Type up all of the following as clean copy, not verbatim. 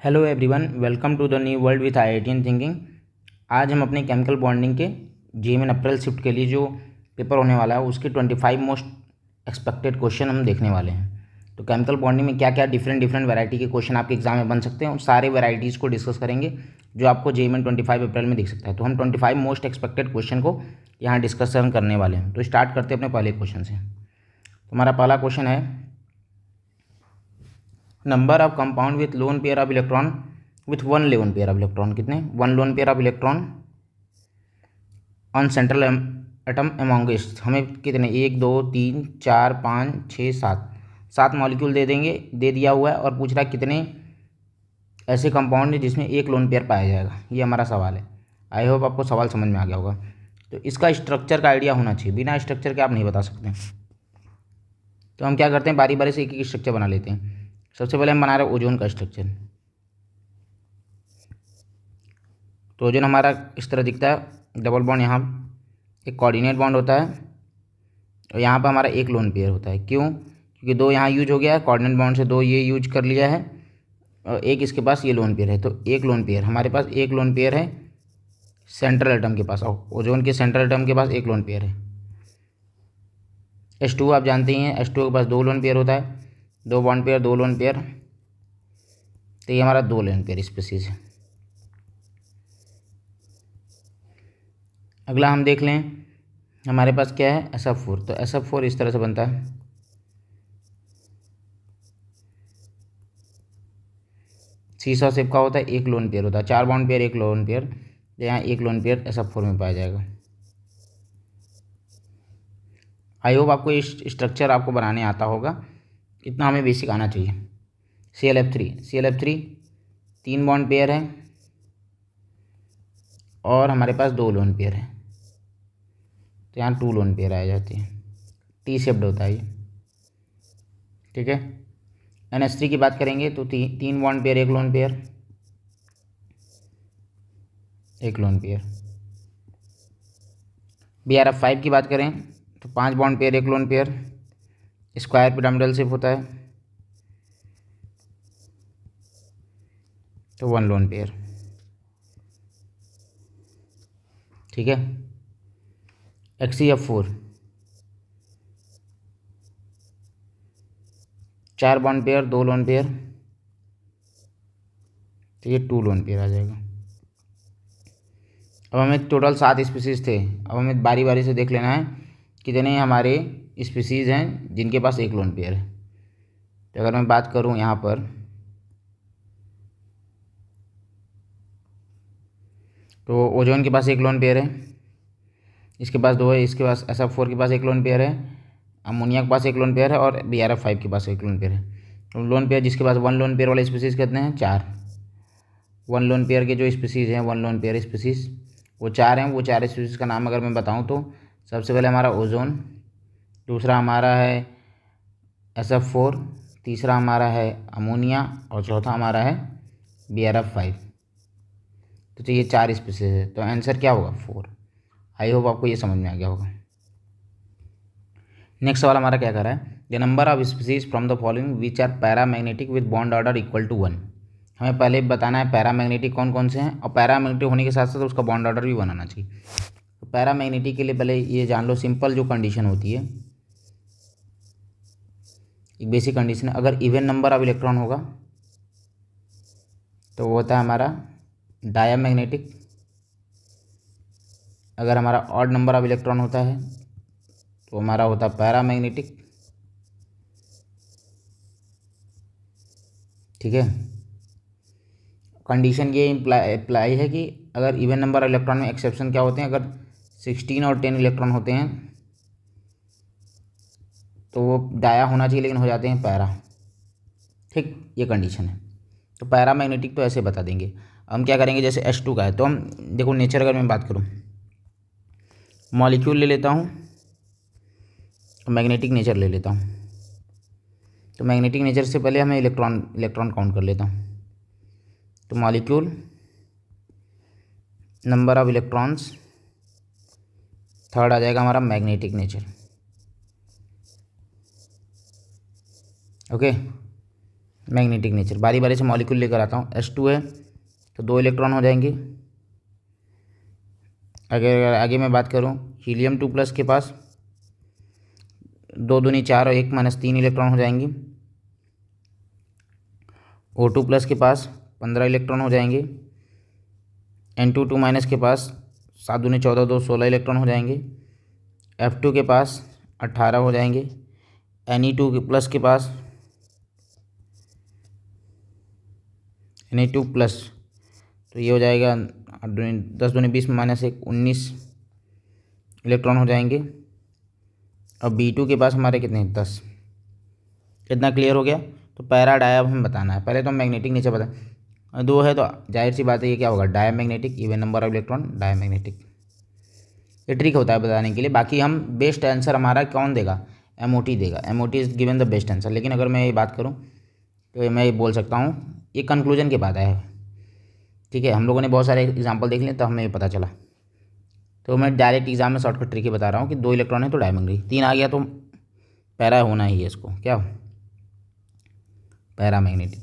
Hello everyone, welcome to the new world with IITian thinking. आज हम अपने chemical bonding के GMN अप्रैल शिफ्ट के लिए जो पेपर होने वाला है उसके 25 मोस्ट एक्सपेक्टेड क्वेश्चन हम देखने वाले हैं। तो केमिकल बॉन्डिंग में क्या क्या डिफरेंट वैरायटी के क्वेश्चन आपके एग्जाम में बन सकते हैं, उन सारे वैरायटीज़ को डिस्कस करेंगे जो आपको GMN 25 अप्रैल में दिख सकता है। तो हम 25 मोस्ट एक्सपेक्टेड क्वेश्चन को यहाँ डिस्कशन करने वाले हैं। तो स्टार्ट करते हैं अपने पहले क्वेश्चन से। तो हमारा पहला क्वेश्चन है, number of compound with lone pair of electron with one lone pair of electron. कितने? One lone pair of electron on central atom amongst. हमें कितने? 1 2 3 4 5 6 7 7 मॉलिक्यूल दे दिया हुआ है और पूछ रहा है कितने ऐसे कंपाउंड है जिसमें एक लोन पेयर पाया जाएगा। ये हमारा सवाल है। आई होप आपको सवाल समझ में आ गया होगा। तो इसका स्ट्रक्चर का आइडिया होना चाहिए, बिना स्ट्रक्चर के आप नहीं बता सकते। तो हम क्या करते हैं, बारी बारी से एक एक स्ट्रक्चर बना लेते हैं। सबसे पहले हम बना रहे हैं ओजोन का स्ट्रक्चर। तो ओजोन हमारा इस तरह दिखता है, डबल बॉन्ड, यहाँ एक कोऑर्डिनेट बॉन्ड होता है और यहाँ पर हमारा एक लोन पेयर होता है। क्यों? क्योंकि दो यहाँ यूज हो गया है, कोऑर्डिनेट बॉन्ड से दो ये यूज कर लिया है और एक इसके पास ये लोन पेयर है। तो एक लोन पेयर, हमारे पास एक लोन पेयर है सेंट्रल एटम के पास, और ओजोन के सेंट्रल एटम के पास एक लोन पेयर है। H2 आप जानते ही हैं, H2 के पास दो लोन पेयर होता है, दो बॉन्ड पेयर दो लोन पेयर। तो ये हमारा दो लोन पेयर स्पीसीज है। अगला हम देख लें, हमारे पास क्या है, SF4। तो SF4 इस तरह से बनता है। सीसा शेप का होता है, एक लोन पेयर होता है, चार बॉन्ड पेयर एक लोन पेयर। यहाँ एक लोन पेयर SF4 में पाया जाएगा। आई होप आपको ये स्ट्रक्चर आपको बनाने आता होगा, इतना हमें बेसिक आना चाहिए। ClF3 तीन बॉन्ड पेयर है और हमारे पास दो लोन पेयर है, तो यहाँ टू लोन पेयर आ जाती है। T शेप्ड होता है ये, ठीक है। NH3 की बात करेंगे तो तीन बॉन्ड पेयर एक लोन पेयर, एक लोन पेयर। BrF5 की बात करें तो पांच बॉन्ड पेयर एक lone pair, square pyramidal shape होता है, तो वन लोन पेयर, ठीक है। HCF4 चार बॉन्ड पेयर दो लोन पेयर, तो ये टू लोन पेयर आ जाएगा। अब हमें टोटल 7 स्पीसीज थे, अब हमें बारी बारी से देख लेना है कितने हमारे स्पीसीज हैं जिनके पास एक लोन पेयर है। तो अगर मैं बात करूं यहाँ पर, तो ओजोन के पास एक लोन पेयर है, इसके पास दो है, इसके पास SF4 के पास एक लोन पेयर है, अमोनिया के पास एक लोन पेयर है और BrF5 के पास एक लोन पेयर है। तो लोन पेयर जिसके पास वन लोन पेयर वाले स्पीसीज कितने हैं? 4। वन लोन पेयर के जो स्पीसीज हैं, वन लोन पेयर स्पीसीज वो 4 हैं। वो 4 स्पीसीज का नाम अगर मैं बताऊं तो सबसे पहले हमारा ओजोन, दूसरा हमारा है SF4, तीसरा हमारा है अमोनिया और चौथा हमारा है BrF5। तो ये 4 स्पीसीज है, तो आंसर क्या होगा? 4। आई होप आपको ये समझ में आ गया होगा। नेक्स्ट सवाल हमारा क्या कर रहा है, the number of species from the following which are paramagnetic with bond order equal to 1। हमें पहले बताना है पैरामैग्नेटिक कौन कौन से हैं, और पैरामैग्नेटिक होने के साथ साथ उसका बॉन्ड ऑर्डर भी बनाना चाहिए। तो पैरामैग्नेटिक के लिए पहले ये जान लो, सिंपल जो कंडीशन होती है, एक बेसिक कंडीशन है, अगर इवन नंबर ऑफ इलेक्ट्रॉन होगा तो वो होता है हमारा डायामैग्नेटिक। अगर हमारा ऑड नंबर ऑफ इलेक्ट्रॉन होता है तो हमारा होता है पैरामैग्नेटिक, ठीक है। कंडीशन ये अप्लाई है कि अगर इवन नंबर ऑफ इलेक्ट्रॉन में एक्सेप्शन क्या होते हैं, अगर 16 और 10 इलेक्ट्रॉन होते हैं तो वो डाया होना चाहिए, लेकिन हो जाते हैं पैरा, ठीक, ये कंडीशन है। तो पैरामैग्नेटिक तो ऐसे बता देंगे। हम क्या करेंगे, जैसे H2 का है तो हम देखो नेचर अगर मैं बात करूँ, मॉलिक्यूल ले लेता हूँ, मैग्नेटिक नेचर ले लेता हूँ। तो मैग्नेटिक नेचर से पहले हमें इलेक्ट्रॉन काउंट कर लेता हूँ। तो molecule, number of electrons, third आ जाएगा हमारा magnetic nature, okay. Magnetic nature. बारी बारी से मॉलिक्यूल लेकर आता हूँ। H2 है तो 2 इलेक्ट्रॉन हो जाएंगे। अगर आगे मैं बात करूँ हीलियम 2+ के पास 2 दूनी 4 और 1 - 3 इलेक्ट्रॉन हो जाएंगे। O2+ के पास 15 इलेक्ट्रॉन हो जाएंगे। N2 2- के पास 7 दूनी 14 2 16 इलेक्ट्रॉन हो जाएंगे। F2 के पास 18 हो जाएंगे। Ne2+ के पास Na2+ तो ये हो जाएगा 10 दूनी 20 - 1 19 इलेक्ट्रॉन हो जाएंगे। अब B2 के पास हमारे कितने 10। कितना क्लियर हो गया। तो पैरा डाया अब हमें बताना है। पहले तो हम मैग्नेटिक नेचर बता 2 है तो जाहिर सी बात है ये क्या होगा diamagnetic. Even number of electron diamagnetic. ये ट्रिक होता है बताने के लिए। बाकी हम बेस्ट आंसर हमारा कौन देगा MOT देगा। MOT is given the best answer. लेकिन अगर मैं ये बात करूँ तो मैं ये बोल सकता हूँ ये कंक्लूजन के बाद है। ठीक है हम लोगों ने बहुत सारे एग्जाम्पल देख लिए तो हमें ये पता चला। तो मैं डायरेक्ट एग्जाम में शॉर्टकट ट्रिक ही बता रहा हूँ कि 2 इलेक्ट्रॉन है तो डायमैग्नेटिक। 3 आ गया तो पैरा होना ही है इसको क्या पैरामैग्नेटिक।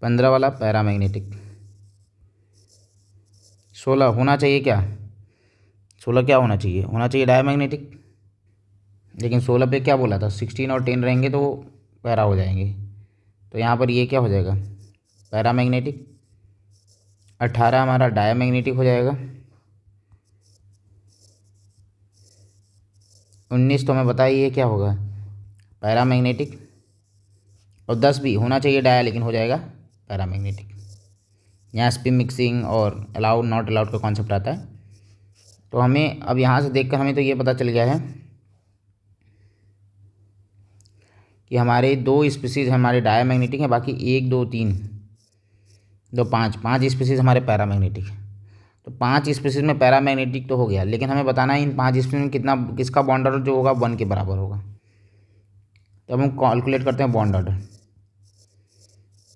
15 वाला पैरामैग्नेटिक। 16 होना चाहिए क्या 16 क्या होना चाहिए डायमैग्नेटिक। लेकिन 16 पे क्या बोला था 16 और 10 रहेंगे तो पैरा हो जाएंगे। तो यहाँ पर ये क्या हो जाएगा पैरामैग्नेटिक। 18 हमारा डायमैग्नेटिक हो जाएगा। 19 तो हमें बताइए ये क्या होगा पैरामैग्नेटिक। और 10 भी होना चाहिए डाया लेकिन हो जाएगा पैरामैग्नेटिक। यहाँ स्पिन मिक्सिंग और अलाउड नॉट अलाउड का कॉन्सेप्ट आता है। तो हमें अब यहाँ से देखकर हमें तो ये पता चल गया है कि हमारे 2 स्पीसीज़ हमारे डायमैग्नेटिक हैं। बाकी 1 2 3 2 5 स्पीसीज़ हमारे पैरामैग्नेटिक है। तो 5 स्पीसीज़ में पैरामैग्नेटिक तो हो गया लेकिन हमें बताना है इन 5 स्पीसीज़ में किसका बॉन्ड ऑर्डर जो होगा 1 के बराबर होगा। तो अब हम कैलकुलेट करते हैं बॉन्ड ऑर्डर।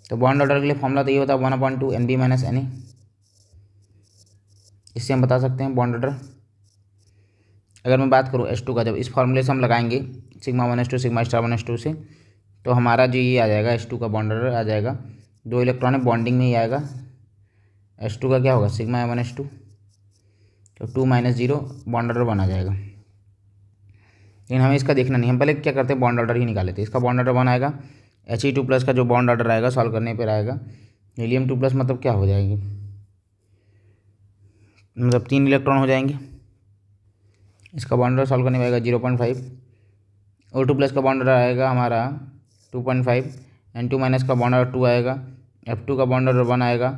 तो बॉन्ड ऑर्डर के लिए फॉर्मूला तो ये होता है 1/2 NB - NA। इससे हम बता सकते हैं बॉन्ड ऑर्डर। अगर मैं बात करूँ H2 का जब इस फॉर्मूले से हम लगाएंगे σ1s2 σ*1s2 से तो हमारा जो ये आ जाएगा H2 का बॉन्ड ऑर्डर आ जाएगा 2 इलेक्ट्रॉन है बॉन्डिंग में ही आएगा। H2 का क्या होगा σ1s2 तो 2 - 0 बॉन्ड ऑर्डर 1 आ जाएगा। लेकिन हमें इसका देखना नहीं हम पहले क्या करते हैं बॉन्ड ऑर्डर ही निकाले थे। इसका बॉन्ड ऑर्डर 1 आएगा। He2+ का जो बॉन्ड ऑर्डर आएगा सॉल्व करने पर आएगा हीलियम 2+ मतलब क्या हो जाएगी मतलब 3 इलेक्ट्रॉन हो जाएंगे। इसका बॉन्ड ऑर्डर सॉल्व करने में आएगा 0.5। O2+ का बॉन्ड ऑर्डर आएगा हमारा 2.5। N2- का बॉन्ड ऑर्डर 2 आएगा। F2 का बॉन्ड ऑर्डर 1 आएगा।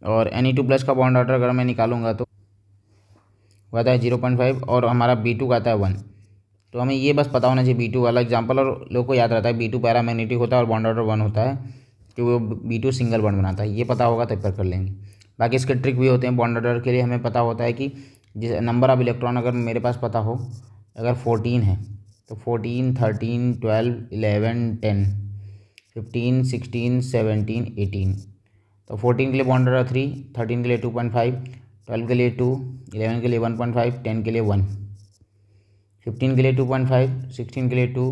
और Ne2+ का बॉन्ड ऑर्डर अगर मैं निकालूंगा तो वो आता है 0.5 और हमारा B2 का आता है 1। तो हमें ये बस पता होना चाहिए B2 वाला एग्जाम्पल और लोगों को याद रहता है B2 पैरामैग्नेटिक होता है और बॉन्ड ऑर्डर 1 होता है कि वो B2 सिंगल बॉन्ड बनाता है। ये पता होगा तब पर कर लेंगे। बाकी इसके ट्रिक भी होते हैं बॉन्ड ऑर्डर के लिए। हमें पता होता है कि जिस नंबर ऑफ इलेक्ट्रॉन अगर मेरे पास पता हो अगर 14 है तो 14 13 12 11 10 15 16 17 18। तो 14 के लिए बॉन्ड ऑर्डर 3 13 के लिए 2.5 12 के लिए 2 11 के लिए 1.5 10 के लिए 1 15 के लिए 2.5 16 के लिए 2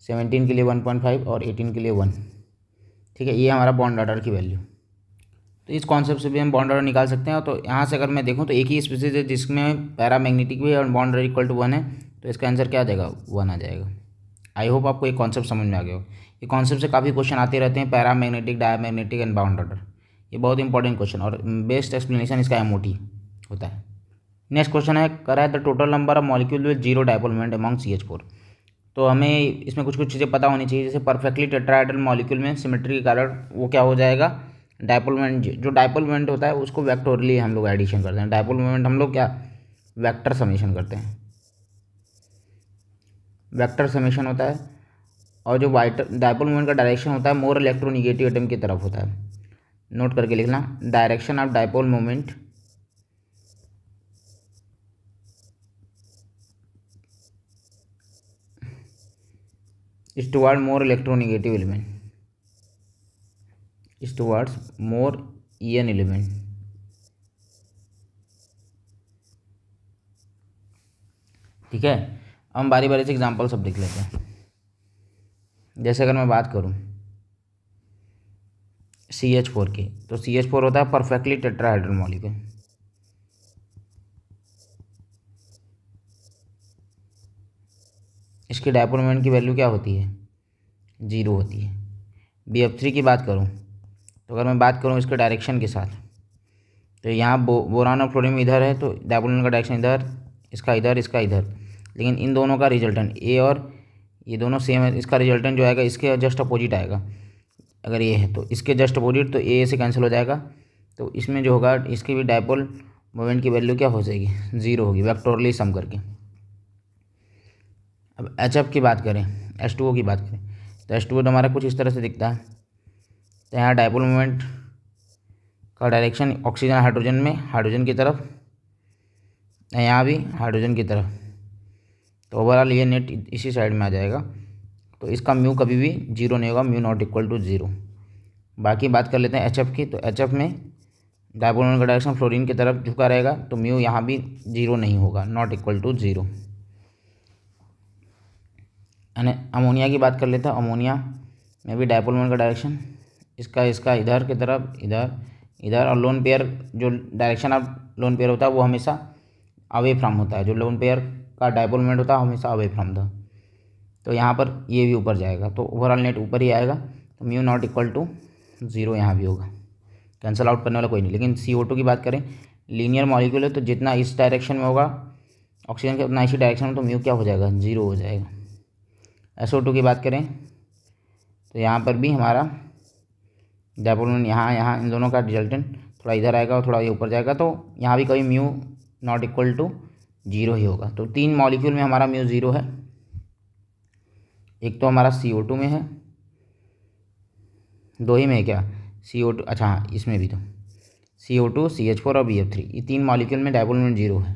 17 के लिए 1.5 और 18 के लिए 1। ठीक है ये हमारा बॉन्ड ऑर्डर की वैल्यू। तो इस कॉन्सेप्ट से भी हम बॉन्ड ऑर्डर निकाल सकते हैं। तो यहाँ से अगर मैं देखूँ तो एक ही स्पीसीज है जिसमें पैरामैग्नेटिक भी है और बॉन्ड ऑर्डर इक्वल टू 1 है तो इसका आंसर क्या आ जाएगा 1 आ जाएगा। आई होप आपको ये कॉन्सेप्ट समझ में आ गया हो। ये कॉन्सेप्ट से काफ़ी क्वेश्चन आते रहते हैं paramagnetic diamagnetic and bond order. ये बहुत इंपॉर्टेंट क्वेश्चन और बेस्ट एक्सप्लेनेशन इसका MOT होता है। नेक्स्ट क्वेश्चन है करा है the total number of molecule with 0 dipole moment among CH4। तो हमें इसमें कुछ चीज़ें पता होनी चाहिए। जैसे परफेक्टली टेट्राहेड्रल मॉलिक्यूल में सिमेट्री के कारण वो क्या हो जाएगा डायपोल मोमेंट। जो डायपोल मोमेंट होता है उसको वेक्टोरली हम लोग एडिशन करते हैं। डायपोल मोमेंट हम लोग क्या वेक्टर समेशन करते हैं। वेक्टर समेशन होता है और जो डायपोल मोमेंट का डायरेक्शन होता है मोर इलेक्ट्रोनिगेटिव एटम की तरफ होता है। नोट करके लिखना direction of dipole moment is toward more electronegative element is towards more EN element। ठीक है हम बारी बारी से एग्जांपल सब देख लेते हैं। जैसे अगर मैं बात करूँ CH4 की, तो CH4 होता है परफेक्टली टेट्राहेड्रल मॉलिक्यूल। इसकी डायपोल मोमेंट की वैल्यू क्या होती है, 0 होती है। BF3 की बात करूँ तो अगर मैं बात करूँ इसके डायरेक्शन के साथ, तो यहाँ बोरान और फ्लोरीन इधर है, तो डायपोल मोमेंट का डायरेक्शन इधर, इसका इधर, इसका इधर, लेकिन इन दोनों का रिजल्टेंट ए और ये दोनों सेम है, इसका रिजल्टेंट जो आएगा इसके जस्ट अपोजिट आएगा। अगर ये है तो इसके जस्ट अपोजिट, तो ए से कैंसिल हो जाएगा, तो इसमें जो होगा इसकी भी डायपोल मोमेंट की वैल्यू क्या हो जाएगी, 0 होगी, वेक्टोरली सम करके। अब HF की बात करें, H2O की बात करें, तो H2O तो हमारा कुछ इस तरह से दिखता है। तो यहाँ डायपोल मोमेंट का डायरेक्शन ऑक्सीजन हाइड्रोजन में, हाइड्रोजन की तरफ, यहाँ भी हाइड्रोजन की तरफ, तो ओवरऑल ये नेट इसी साइड में आ जाएगा। तो इसका म्यू कभी भी 0 नहीं होगा, म्यू नॉट इक्वल टू 0। बाकी बात कर लेते हैं HF की, तो HF में डायपोल मोमेंट का डायरेक्शन फ्लोरीन की तरफ झुका रहेगा, तो म्यू यहाँ भी 0 नहीं होगा, नॉट इक्वल टू 0। यानी अमोनिया की बात कर लेते हैं, अमोनिया में भी डायपोल मोमेंट का डायरेक्शन इसका इधर की तरफ, इधर इधर, और लोन पेयर जो डायरेक्शन ऑफ लोन पेयर होता है वो हमेशा अवे फ्रॉम होता है, जो लोन पेयर का डायपोल मोमेंट होता है हमेशा अवे फ्रॉम था। तो यहाँ पर ये भी ऊपर जाएगा, तो ओवरऑल नेट ऊपर ही आएगा, तो म्यू नॉट इक्वल टू 0 यहाँ भी होगा, कैंसिल आउट करने वाला कोई नहीं। लेकिन CO2 की बात करें, लीनियर मॉलिक्यूल है, तो जितना इस डायरेक्शन में होगा ऑक्सीजन के उतना इसी डायरेक्शन में, तो म्यू क्या हो जाएगा, 0 हो जाएगा। SO2 की बात करें तो यहाँ पर भी हमारा डायपोल मोमेंट यहाँ इन दोनों का रिजल्टेंट थोड़ा इधर आएगा और थोड़ा ये ऊपर जाएगा, तो यहाँ भी कभी म्यू नॉट इक्वल टू 0 ही होगा। तो 3 मॉलिक्यूल में हमारा म्यू 0 है, एक तो हमारा CO2 में है, 2 ही में है क्या, CO2, अच्छा हाँ इसमें भी, तो CO2, CH4 और BF3, ये 3 मॉलिक्यूल में डायपोल मोमेंट 0 है।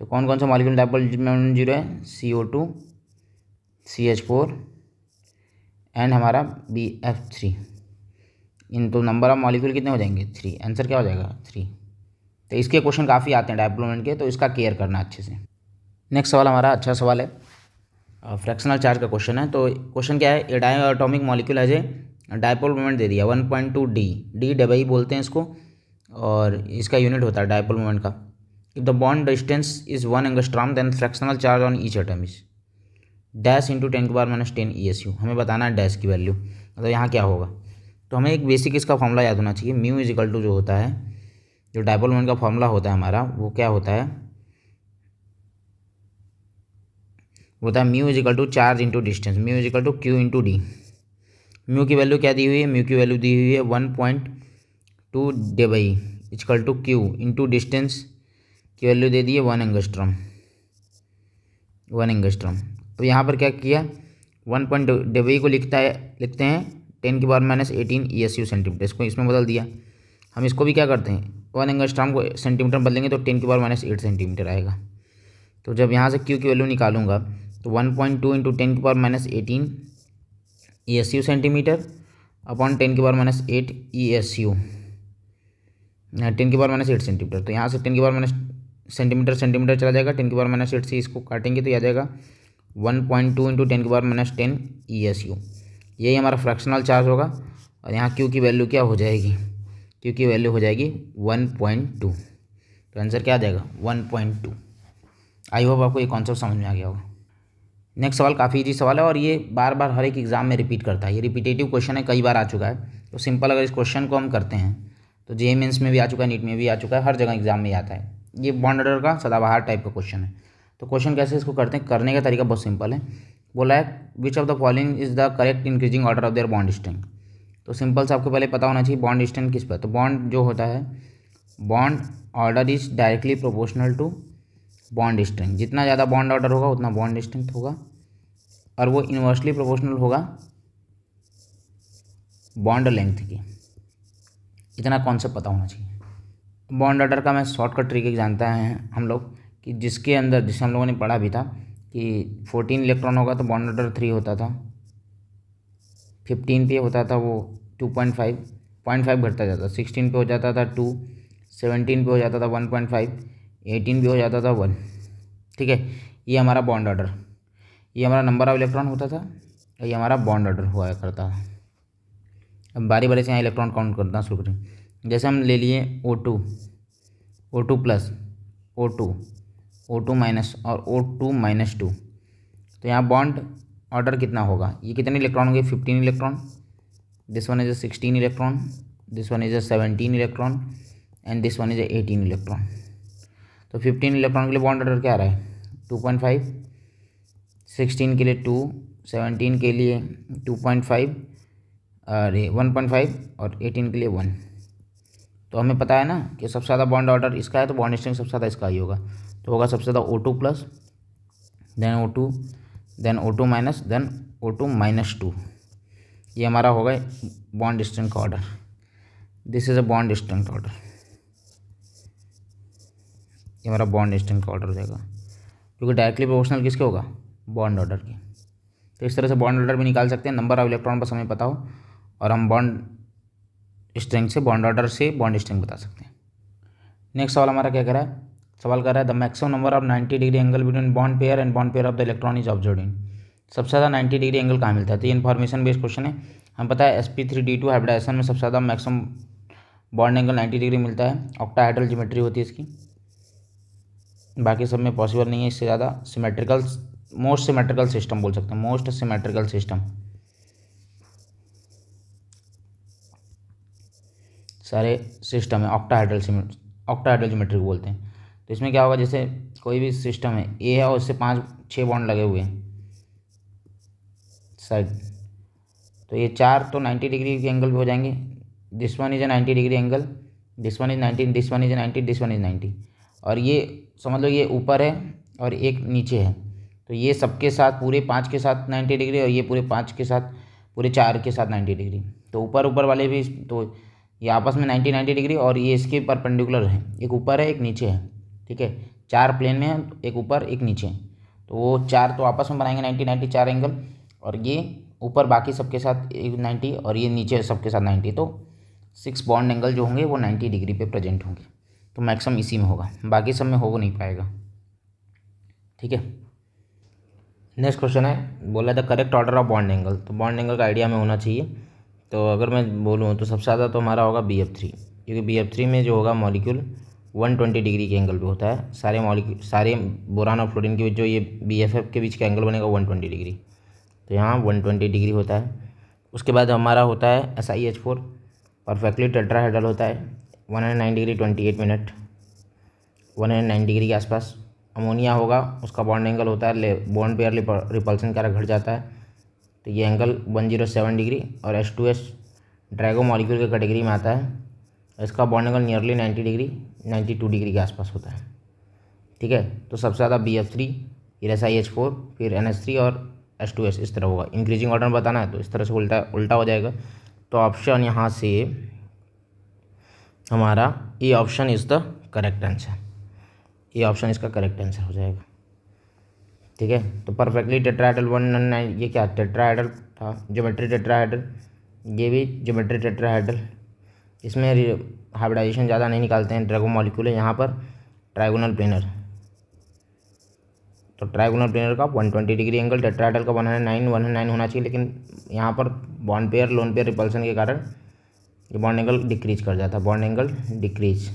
तो कौन कौन सा मॉलिक्यूल डायपोल मोमेंट 0 है, CO2, CH4 एंड हमारा BF3। इन तो नंबर ऑफ मॉलिक्यूल कितने हो जाएंगे, 3, आंसर क्या हो जाएगा 3। तो इसके क्वेश्चन काफ़ी आते हैं डायपोल मोमेंट के, तो इसका केयर करना अच्छे से। नेक्स्ट सवाल हमारा अच्छा सवाल है, फ्रैक्शनल चार्ज का क्वेश्चन है। तो क्वेश्चन क्या है, ए डायटोमिक मॉलिक्यूल है जे डायपोल मोमेंट दे दिया 1.2 डी डबई बोलते हैं इसको, और इसका यूनिट होता है डायपोल मोमेंट का। If the bond distance is 1 angstrom then fractional charge on each atom is dash into 10⁻⁻10 ESU। हमें बताना है डैश की वैल्यू, मतलब यहाँ क्या होगा। तो हमें एक बेसिक इसका फॉर्मूला याद होना चाहिए, म्यू इज इक्वल टू जो होता है, जो डायपोल मोमेंट का फॉर्मूला होता है हमारा, वो क्या होता है, होता है mu is equal to charge into distance, mu is equal to Q into d. Mu की वैल्यू क्या दी हुई है, म्यू की वैल्यू दी हुई है 1.2 डबई equal to Q into distance की वैल्यू दे दी है 1 एंगस्ट्रॉम। अब यहाँ पर क्या किया, 1.2 डबई को लिखते हैं 10⁻⁻18 ESU सेंटीमीटर, इसको इसमें बदल दिया। हम इसको भी क्या करते हैं, 1 एंगस्ट्रॉम को सेंटीमीटर बदलेंगे तो 10⁻8 सेंटीमीटर आएगा। तो जब यहाँ से Q की वैल्यू निकालूंगा तो 1.2 into 10⁻18 ESU centimetre upon 10⁻8 ESU, 10⁻8 centimetre. तो यहाँ से 10⁻- सेंटीमीटर चला जाएगा, 10⁻8 से इसको काटेंगे तो यह आ जाएगा 1.2 इंटू 10⁻10 ESU। यही हमारा फ्रैक्शनल चार्ज होगा, और यहाँ Q की वैल्यू क्या हो जाएगी, Q की वैल्यू हो जाएगी 1.2। तो आंसर क्या आ जाएगा 1.2। आई होप आपको ये कॉन्सेप्ट समझ में आ गया होगा। नेक्स्ट सवाल काफ़ी इजी सवाल है, और ये बार बार हर एक एग्जाम में रिपीट करता है, ये रिपीटेटिव क्वेश्चन है, कई बार आ चुका है। तो सिंपल अगर इस क्वेश्चन को हम करते हैं तो JEE मेंस में भी आ चुका है, नीट में भी आ चुका है, हर जगह एग्जाम में आता है। ये बॉन्ड ऑर्डर का सदाबहार टाइप का क्वेश्चन है। तो क्वेश्चन कैसे इसको करते हैं, करने का तरीका बहुत सिंपल है। बोला है which of the following is the correct increasing order of their bond strength. तो सिंपल से आपको पहले पता होना चाहिए बॉन्ड स्ट्रेंथ किस पर। तो बॉन्ड जो होता है, bond order is directly proportional to bond strength. जितना ज़्यादा बॉन्ड ऑर्डर होगा उतना बॉन्ड स्ट्रेंथ होगा, और वो इन्वर्सली प्रोपोर्शनल होगा बॉन्ड लेंथ की। इतना कॉन्सेप्ट पता होना चाहिए। बॉन्ड ऑर्डर का मैं शॉर्टकट ट्रिक जानता है हम लोग, कि जिसके अंदर, जिसे हम लोगों ने पढ़ा भी था कि 14 इलेक्ट्रॉन होगा तो बॉन्ड ऑर्डर 3 होता था, 15 पे होता था वो 2.5, 0.5 घटता जाता, 16 पे हो जाता था 2, 17 पे हो जाता था 1.5, 18 पे हो जाता था 1। ठीक है, ये हमारा बॉन्ड ऑर्डर, ये हमारा नंबर ऑफ इलेक्ट्रॉन होता था, ये हमारा बॉन्ड ऑर्डर हुआ करता है। अब बारी बारी से यहाँ इलेक्ट्रॉन काउंट करना शुरू करें। जैसे हम ले लिए O2, O2 plus, O2, O2 minus और O2-2, तो यहाँ बॉन्ड ऑर्डर कितना होगा, ये कितने इलेक्ट्रॉन होंगे, 15 electron, this one is a 16 electron, this one is a 17 electron and this one is a 18 electron. तो 15 इलेक्ट्रॉन के लिए बॉन्ड ऑर्डर क्या आ रहा है, 2.5, 16 के लिए 2, 17 के लिए 2.5 और 1.5 और 18 के लिए 1। तो हमें पता है ना कि सबसे ज़्यादा बॉन्ड ऑर्डर इसका है, तो बॉन्ड स्ट्रेंथ सबसे ज़्यादा इसका ही होगा। तो होगा सबसे ज़्यादा O2 plus, then O2, then O2 minus, then O2-2। ये हमारा होगा बॉन्ड स्ट्रेंथ का order. This is a bond strength order. ये हमारा बॉन्ड स्ट्रेंथ का ऑर्डर हो जाएगा, क्योंकि डायरेक्टली प्रोपोर्शनल किसके होगा, बॉन्ड ऑर्डर की। तो इस तरह से बॉन्ड ऑर्डर भी निकाल सकते हैं, नंबर ऑफ इलेक्ट्रॉन बस हमें पता हो और हम बॉन्ड स्ट्रेंथ से, बॉन्ड ऑर्डर से बॉन्ड स्ट्रेंथ बता सकते हैं। नेक्स्ट सवाल हमारा क्या कर रहा है, सवाल कर रहा है the maximum number of 90 degree angle between bond pair and bond pair of the electron is observed in. सबसे ज़्यादा 90 डिग्री एंगल कहाँ मिलता है, तो ये इन्फॉर्मेशन बेस्ड क्वेश्चन है। हम पता है sp3d2 हाइब्रिडाइजेशन में सबसे ज़्यादा मैक्सिमम बॉन्ड एंगल 90 डिग्री मिलता है। ऑक्टाहेड्रल ज्योमेट्री होती है इसकी, बाकी सब में पॉसिबल नहीं है इससे ज़्यादा। सिमेट्रिकल, मोस्ट सिमेट्रिकल सिस्टम बोल सकते हैं, मोस्ट सिमेट्रिकल सिस्टम, सारे सिस्टम है ऑक्टाहेड्रल ज्योमेट्री को बोलते हैं। तो इसमें क्या होगा, जैसे कोई भी सिस्टम है ए है और उससे 5-6 बॉन्ड लगे हुए हैं साइड, तो ये 4 तो 90 डिग्री के एंगल पे हो जाएंगे। This one is a 90 degree angle, this one is 90, this one is 90, this one is 90। और ये समझ लो ये ऊपर है और एक नीचे है, तो ये सबके साथ पूरे 5 के साथ 90 डिग्री और ये पूरे 5 के साथ, पूरे 4 के साथ 90 डिग्री। तो ऊपर ऊपर वाले भी, तो ये आपस में 90 डिग्री और ये इसके परपेंडिकुलर है, एक ऊपर है एक नीचे है, ठीक है। 4 प्लेन में है, एक ऊपर एक नीचे, तो वो 4 तो आपस में बनाएंगे 90 4 एंगल, और ये ऊपर बाकी सबके साथ 90 और ये नीचे सबके साथ 90, तो 6 बॉन्ड एंगल जो होंगे वो 90 डिग्री पे प्रेजेंट होंगे। तो मैक्सिमम इसी में होगा, बाकी सब में हो नहीं पाएगा, ठीक है। नेक्स्ट क्वेश्चन है, बोला the correct order of bond angle. तो बॉन्ड एंगल का आइडिया में होना चाहिए। तो अगर मैं बोलूँ तो सबसे ज़्यादा तो हमारा होगा BF3, क्योंकि BF3 में जो होगा मॉलिक्यूल 120 डिग्री के एंगल पे होता है। सारे मॉलिक्यूल, सारे बोरान और फ्लोरीन के बीच जो ये BFF के बीच का एंगल बनेगा 120 डिग्री, तो यहाँ 120 डिग्री होता है। उसके बाद हमारा होता है SiH4, परफेक्टली टेट्राहेड्रल होता है, 109 डिग्री 28 मिनट, 109 डिग्री के आसपास। अमोनिया होगा, उसका बॉन्ड एंगल होता है, बॉन्ड पेयर रिपल्सन कारक घट जाता है, तो ये एंगल 107 डिग्री। और H2S ड्रैगो मॉलिक्यूल के कैटेगरी में आता है, इसका bond angle nearly 90 degree, 92 degree के आसपास होता है, ठीक है। तो सबसे ज़्यादा BF3, फिर SiH4, फिर NH3 और H2S, इस तरह होगा। इंक्रीजिंग ऑर्डर में बताना है तो इस तरह से उल्टा हो जाएगा। तो ऑप्शन यहाँ से हमारा ये option is the correct answer, ये ऑप्शन इसका करेक्ट आंसर हो जाएगा, ठीक है। तो परफेक्टली टेट्राहेड्रल 109, ये क्या टेट्राहेड्रल था, ज्योमेट्री टेट्राहेड्रल, ये भी ज्योमेट्री टेट्राहेड्रल। इसमें हाइब्रिडाइजेशन ज़्यादा नहीं निकालते हैं, ड्रैगो मॉलिक्यूल है। यहाँ पर ट्राइगोनल प्लेनर, तो ट्राइगोनल प्लेनर का 120 डिग्री एंगल, टेट्राहेड्रल का 109 होना चाहिए, लेकिन यहाँ पर bond pair lone pair repulsion के कारण ये बॉन्ड एंगल डिक्रीज कर जाता है, बॉन्ड एंगल डिक्रीज,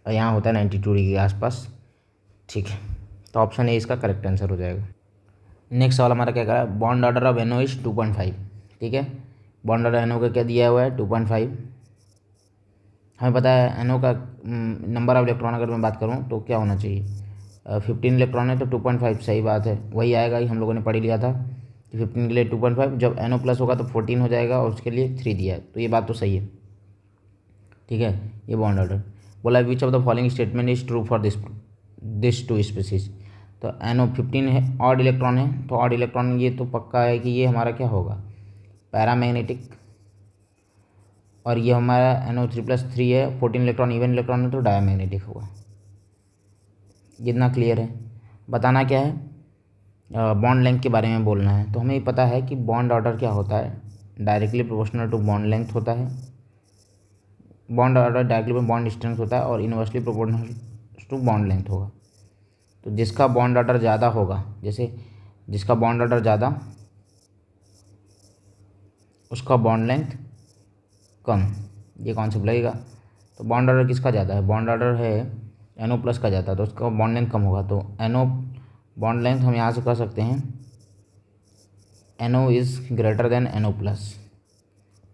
और यहाँ होता है 92 डिग्री के आसपास, ठीक है। तो ऑप्शन ए इसका करेक्ट आंसर हो जाएगा। नेक्स्ट सवाल हमारा क्या कर रहा है, bond order of NO is 2.5, ठीक है। बॉन्ड ऑर्डर NO का क्या दिया हुआ है, 2.5। हमें पता है NO का नंबर ऑफ इलेक्ट्रॉन, अगर मैं बात करूँ तो क्या होना चाहिए, 15 इलेक्ट्रॉन है तो 2.5, सही बात है, वही आएगा ही, हम लोगों ने पढ़ लिया था कि 15 के लिए 2.5, जब NO प्लस होगा तो 14 हो जाएगा और उसके लिए 3 दिया है, तो ये बात तो सही है, ठीक है। ये बॉन्ड ऑर्डर बोला, which of the following statement is true for this two species. तो NO 15 है, ऑड इलेक्ट्रॉन है, तो ऑड इलेक्ट्रॉन ये तो पक्का है कि ये हमारा क्या होगा, पैरामैग्नेटिक, और ये हमारा NO3+3 है, 14 इलेक्ट्रॉन इवन इलेक्ट्रॉन है, तो डायमैग्नेटिक होगा। जितना क्लियर है, बताना क्या है, बॉन्ड लेंथ के बारे में बोलना है। तो हमें ये पता है कि बॉन्ड ऑर्डर क्या होता है, directly proportional to bond length होता है। Bond order directly bond distance होता है और inversely proportional to bond length होगा। तो जिसका बॉन्ड ऑर्डर ज़्यादा होगा, जैसे जिसका बॉन्ड ऑर्डर ज़्यादा उसका बॉन्ड लेंथ कम, ये कॉन्सेप्ट लगेगा। तो बॉन्ड ऑर्डर किसका ज़्यादा है, बॉन्ड ऑर्डर है NO+ का ज़्यादा है, तो उसका बॉन्ड लेंथ कम होगा। तो NO बॉन्ड लेंथ हम यहाँ से कर सकते हैं NO is greater than NO+।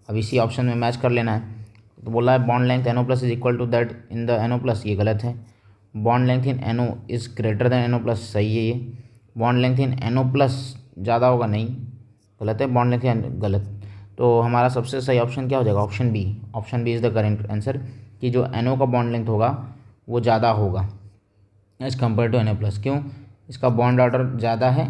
अब इसी ऑप्शन में मैच कर लेना है। तो बोला है bond length NO+ is equal to that in the NO+, ये गलत है। Bond length in NO is greater than NO+, सही है ये। बॉन्ड लेंथ इन NO+ ज़्यादा होगा, नहीं, गलत है। बॉन्ड लेंथ गलत। तो हमारा सबसे सही ऑप्शन क्या हो जाएगा, option B. Option B is the correct answer, कि जो NO का बॉन्ड लेंथ होगा वो ज़्यादा होगा एज़ कम्पेयर टू NO+। क्यों, इसका बॉन्ड ऑर्डर ज़्यादा है,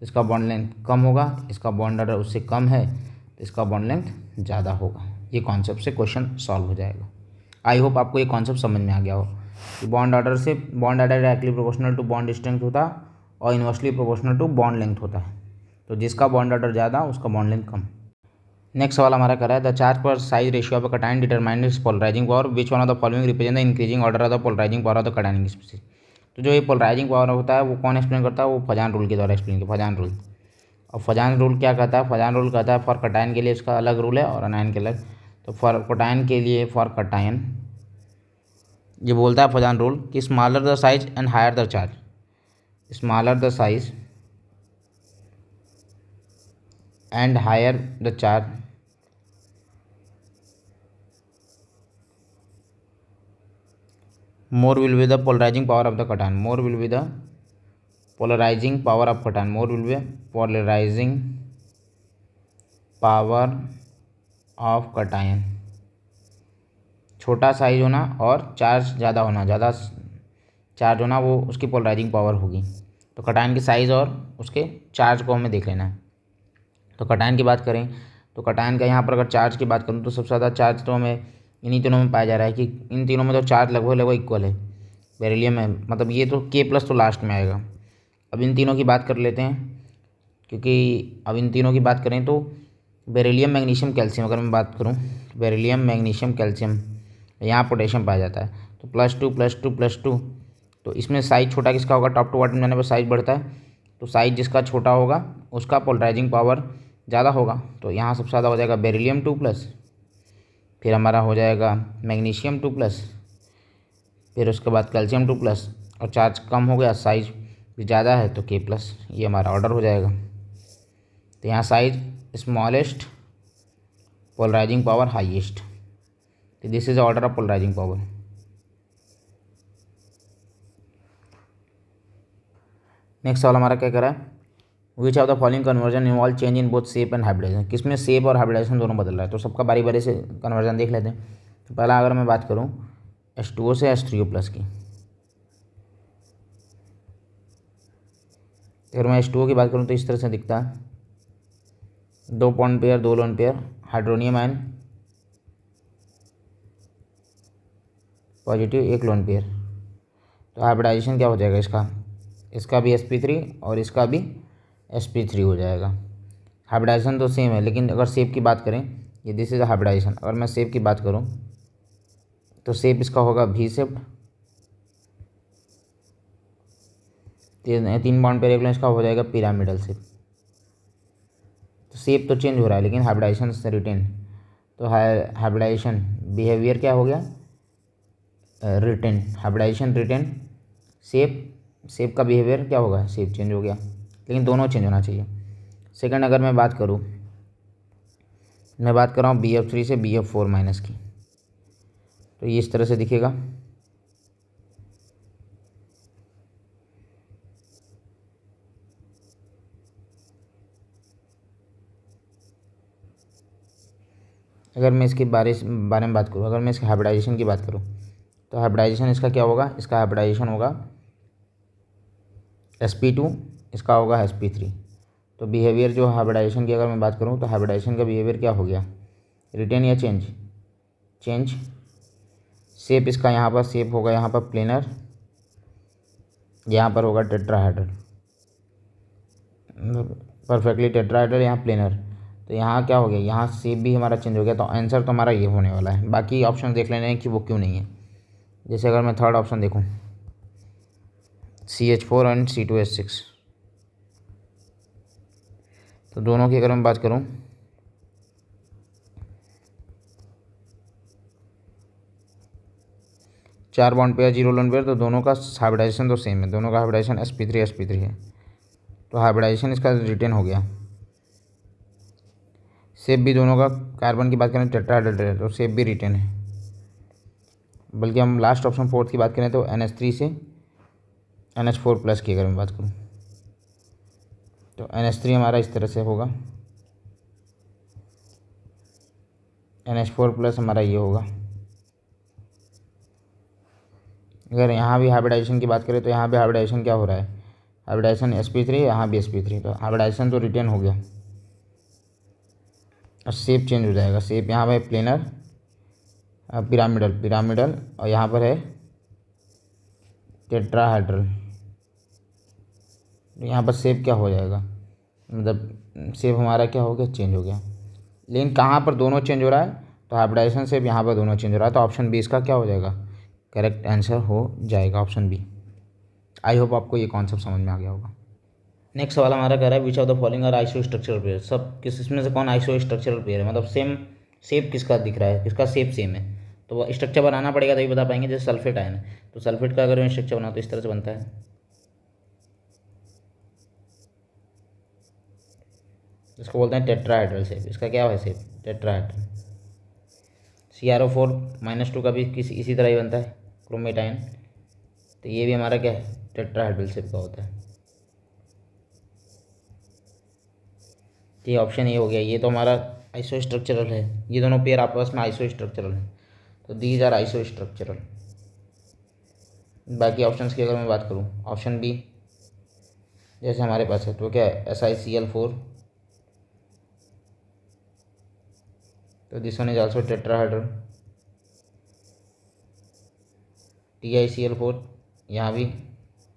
इसका बॉन्ड लेंथ कम होगा, इसका बॉन्ड ऑर्डर उससे कम है तो इसका बॉन्ड लेंथ ज़्यादा होगा। ये कॉन्सेप्ट से क्वेश्चन सॉल्व हो जाएगा। आई होप आपको ये कॉन्सेप्ट समझ में आ गया हो कि बॉन्ड ऑर्डर से bond order directly proportional to bond strength होता है और inversely proportional to bond length होता है। तो जिसका बॉन्ड ऑर्डर ज़्यादा उसका बॉन्ड लेंथ कम। नेक्स्ट सवाल हमारा कर रहा है the charge per size ratio of cation determine its polarising power which one of the following represent the increasing order of the polarising power of the cationic species. तो जो ये polarising power होता है वो कौन एक्सप्लेन करता है, वो फजान रूल के द्वारा एक्सप्लेन किया, फजान रूल। और फजान रूल क्या कहता है, फजान रूल कहता है फॉर कटायन के लिए इसका अलग रूल है और अनायन के अलग। तो फॉर कटायन के लिए, फॉर कटायन ये बोलता है फजान रूल कि smaller the size and higher the charge, smaller the size and higher the charge more will be the polarizing power of the cation, more will be the polarizing power of cation, more will be polarizing power of cation। छोटा size होना और charge ज़्यादा होना, ज़्यादा charge होना, वो उसकी polarising power होगी। तो कटायन की साइज़ और उसके चार्ज को हमें देख लेना है। तो कटायन की बात करें तो कटायन का यहाँ पर अगर चार्ज की बात करूँ तो सबसे ज़्यादा चार्ज तो हमें इन्हीं तीनों में पाया जा रहा है कि इन तीनों में तो चार्ज लगभग लगभग इक्वल है। बेरिलियम है, मतलब ये तो K+ तो लास्ट में आएगा। अब इन तीनों की बात कर लेते हैं, क्योंकि अब इन तीनों की बात करें तो बेरिलियम मैग्नीशियम कैल्शियम अगर मैं बात करूँ, बेरिलियम मैग्नीशियम कैल्शियम, यहाँ पोटेशियम पाया जाता है। तो +2 तो इसमें साइज छोटा किसका होगा, टॉप टू बॉटम जाने पर साइज बढ़ता है। तो साइज जिसका छोटा होगा उसका पोलराइजिंग पावर ज़्यादा होगा। तो यहाँ सबसे ज़्यादा हो जाएगा बेरिलियम 2+, फिर हमारा हो जाएगा मैग्नीशियम 2+, फिर उसके बाद कैल्शियम 2+, और चार्ज कम हो गया, साइज भी ज़्यादा है तो K+, ये हमारा ऑर्डर हो जाएगा। तो यहाँ size smallest, polarising power highest, तो this is order of polarising power. Next सवाल हमारा क्या करा है, which of the following conversion involve change in both shape and hybridisation, किसमें शेप और हाइब्रिडाइजेशन दोनों बदल रहा है। तो सबका बारी बारी से कन्वर्जन देख लेते हैं। तो पहला अगर मैं बात करूँ H2O से H3O+ की, अगर मैं H2O की बात करूँ तो इस तरह से दिखता है, 2 bond pair, 2 lone pair, hydronium ion positive, 1 lone pair. तो हाइब्रिडाइजेशन क्या हो जाएगा इसका भी sp3 और इसका भी sp3 हो जाएगा। हाइब्रिडाइजेशन तो सेम है, लेकिन अगर शेप की बात करें, ये दिस इज हाइब्रिडाइजेशन। अगर मैं शेप की बात करूँ तो शेप इसका होगा V shaped, 3 bond pair, 1 loan, इसका हो जाएगा पिरामिडल शेप। तो शेप तो चेंज हो रहा है लेकिन हाइब्रिडाइजेशन से रिटेन। तो हाइब्रिडाइजेशन बिहेवियर क्या हो गया, रिटेन, हाइब्रिडाइजेशन रिटेन, शेप का बिहेवियर क्या होगा, शेप चेंज हो गया, लेकिन दोनों चेंज होना चाहिए। सेकंड अगर मैं बात करूँ, मैं बात कर रहा हूँ BF3 से BF4- की, तो ये इस तरह से दिखेगा। अगर मैं इसके बारे में बात करूँ, अगर मैं इसके हाइब्रिडाइजेशन की बात करूँ तो हाइब्रिडाइजेशन इसका क्या होगा, इसका हाइब्रिडाइजेशन होगा sp2, इसका होगा sp3। तो बिहेवियर जो हाइब्रिडाइजेशन की अगर मैं बात करूँ तो हाइब्रिडाइजेशन का बिहेवियर क्या हो गया, रिटेन या चेंज। शेप इसका यहाँ पर शेप होगा, यहाँ पर प्लेनर, यहाँ पर होगा टेट्राहेड्रल, परफेक्टली टेट्राहेड्रल, यहाँ प्लेनर। तो यहाँ क्या हो गया, यहाँ शेप भी हमारा चेंज हो गया। तो आंसर तो हमारा ये होने वाला है। बाकी ऑप्शन देख लेने हैं कि वो क्यों नहीं है। जैसे अगर मैं थर्ड ऑप्शन देखूँ CH4 एंड C2H6, तो दोनों की अगर मैं बात करूँ 4 बॉन्ड पेयर 0 लोन पेयर, तो दोनों का हाइब्रिडाइजेशन तो सेम है, दोनों का हाइब्रिडाइजेशन sp3 है, तो हाइब्रिडाइजेशन इसका रिटेन हो गया। शेप भी दोनों का, कार्बन की बात करें टेट्राहेड्रल है तो शेप भी रिटेन है। बल्कि हम लास्ट ऑप्शन 4 की बात करें तो NH3 से NH4+ की अगर मैं बात करूँ तो NH3 हमारा इस तरह से होगा, NH4+ हमारा ये होगा। अगर यहाँ भी हाइब्रिडाइजेशन की बात करें तो यहाँ भी हाइब्रिडाइजेशन क्या हो रहा है, हाइब्रिडाइजेशन sp3, यहाँ भी sp3, तो हाइब्रिडाइजेशन तो रिटेन हो गया और शेप चेंज हो जाएगा। शेप यहाँ पर प्लेनर पिरामिडल और यहाँ पर है टेट्राहेड्रल। यहाँ पर शेप क्या हो जाएगा, मतलब शेप हमारा क्या हो गया, चेंज हो गया। लेकिन कहाँ पर दोनों चेंज हो रहा है, तो हाइब्रिडाइजेशन शेप यहाँ पर दोनों चेंज हो रहा है, तो ऑप्शन बी इसका क्या हो जाएगा, करेक्ट आंसर हो जाएगा ऑप्शन बी। आई होप आपको ये कॉन्सेप्ट समझ में आ गया होगा। नेक्स्ट सवाल हमारा कह रहा है which of the following are isostructural pair. सब किस इसमें से कौन आइसो स्ट्रक्चरल पेयर है, मतलब सेम शेप किसका दिख रहा है, किसका शेप सेम है। तो वो स्ट्रक्चर बनाना पड़ेगा तभी बता पाएंगे। जैसे सल्फेट आयन है, तो सल्फेट का अगर स्ट्रक्चर बना तो इस तरह से बनता है, इसको बोलते हैं टेट्राहेड्रल शेप। इसका क्या है शेप, टेट्राहेड्रल। CrO4-2 का भी इसी तरह ही बनता है, क्रोमेट आयन। तो ये भी हमारा क्या है, टेट्राहेड्रल शेप का होता है। तो ये ऑप्शन ए हो गया, ये तो हमारा आइसो स्ट्रक्चरल है, ये दोनों पेयर आपस में आइसो स्ट्रक्चरल है, तो दीज आर आइसो स्ट्रक्चरल। बाकी ऑप्शंस की अगर मैं बात करूँ, ऑप्शन बी जैसे हमारे पास है तो क्या है SiCl4, तो this one is also tetrahedral. TiCl4 यहाँ भी,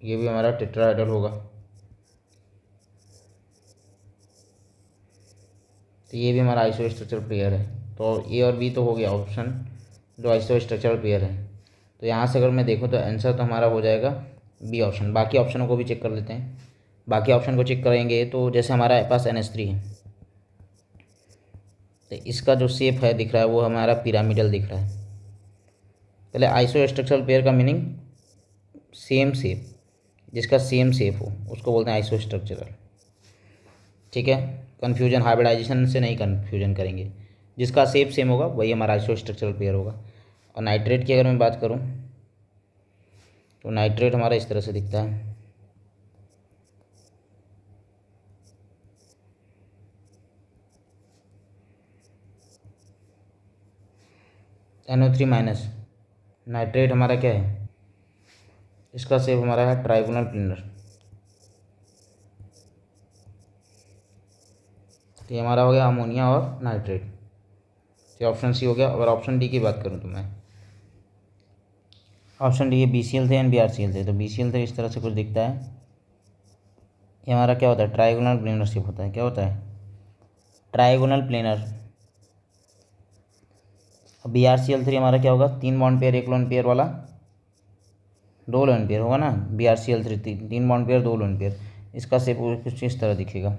ये भी हमारा टेट्राहेड्रल होगा। तो ये भी हमारा आइसो स्ट्रक्चरल पेयर है। तो ए और बी तो हो गया ऑप्शन जो आइसो स्ट्रक्चरल पेयर है। तो यहाँ से अगर मैं देखूँ तो आंसर तो हमारा हो जाएगा बी ऑप्शन। बाकी ऑप्शनों को भी चेक कर लेते हैं। बाकी ऑप्शन को चेक करेंगे तो जैसे हमारे पास NH3 है, तो इसका जो शेप है दिख रहा है वो हमारा पिरामिडल दिख रहा है। पहले आइसो स्ट्रक्चरल पेयर का मीनिंग सेम शेप, जिसका सेम शेप हो उसको बोलते हैं आइसो स्ट्रक्चरल। ठीक है, कन्फ्यूजन हाइब्रिडाइजेशन से नहीं कन्फ्यूजन करेंगे, जिसका शेप सेम होगा वही हमारा आइसो स्ट्रक्चरल पेयर होगा। और नाइट्रेट की अगर मैं बात करूँ तो नाइट्रेट हमारा इस तरह से दिखता है, NO3-। नाइट्रेट हमारा क्या है, इसका शेप हमारा है ट्राइगोनल प्लेनर। तो ये हमारा हो गया अमोनिया और नाइट्रेट। तो ऑप्शन सी हो गया। अगर ऑप्शन डी की बात करूँ तो मैं ऑप्शन डी ये BCl थे NBrCl थे, तो BCl थे इस तरह से कुछ दिखता है। ये हमारा क्या होता है, ट्राइगोनल प्लेनर शेप होता है। क्या होता है, ट्राइगोनल प्लेनर। BrCl3 हमारा क्या होगा, 3 बॉन्ड पेयर 1 लोन पेयर वाला, 2 लोन पेयर होगा ना। BrCl3 3 bond pair 2 lone pair, इसका शेप कुछ इस तरह दिखेगा।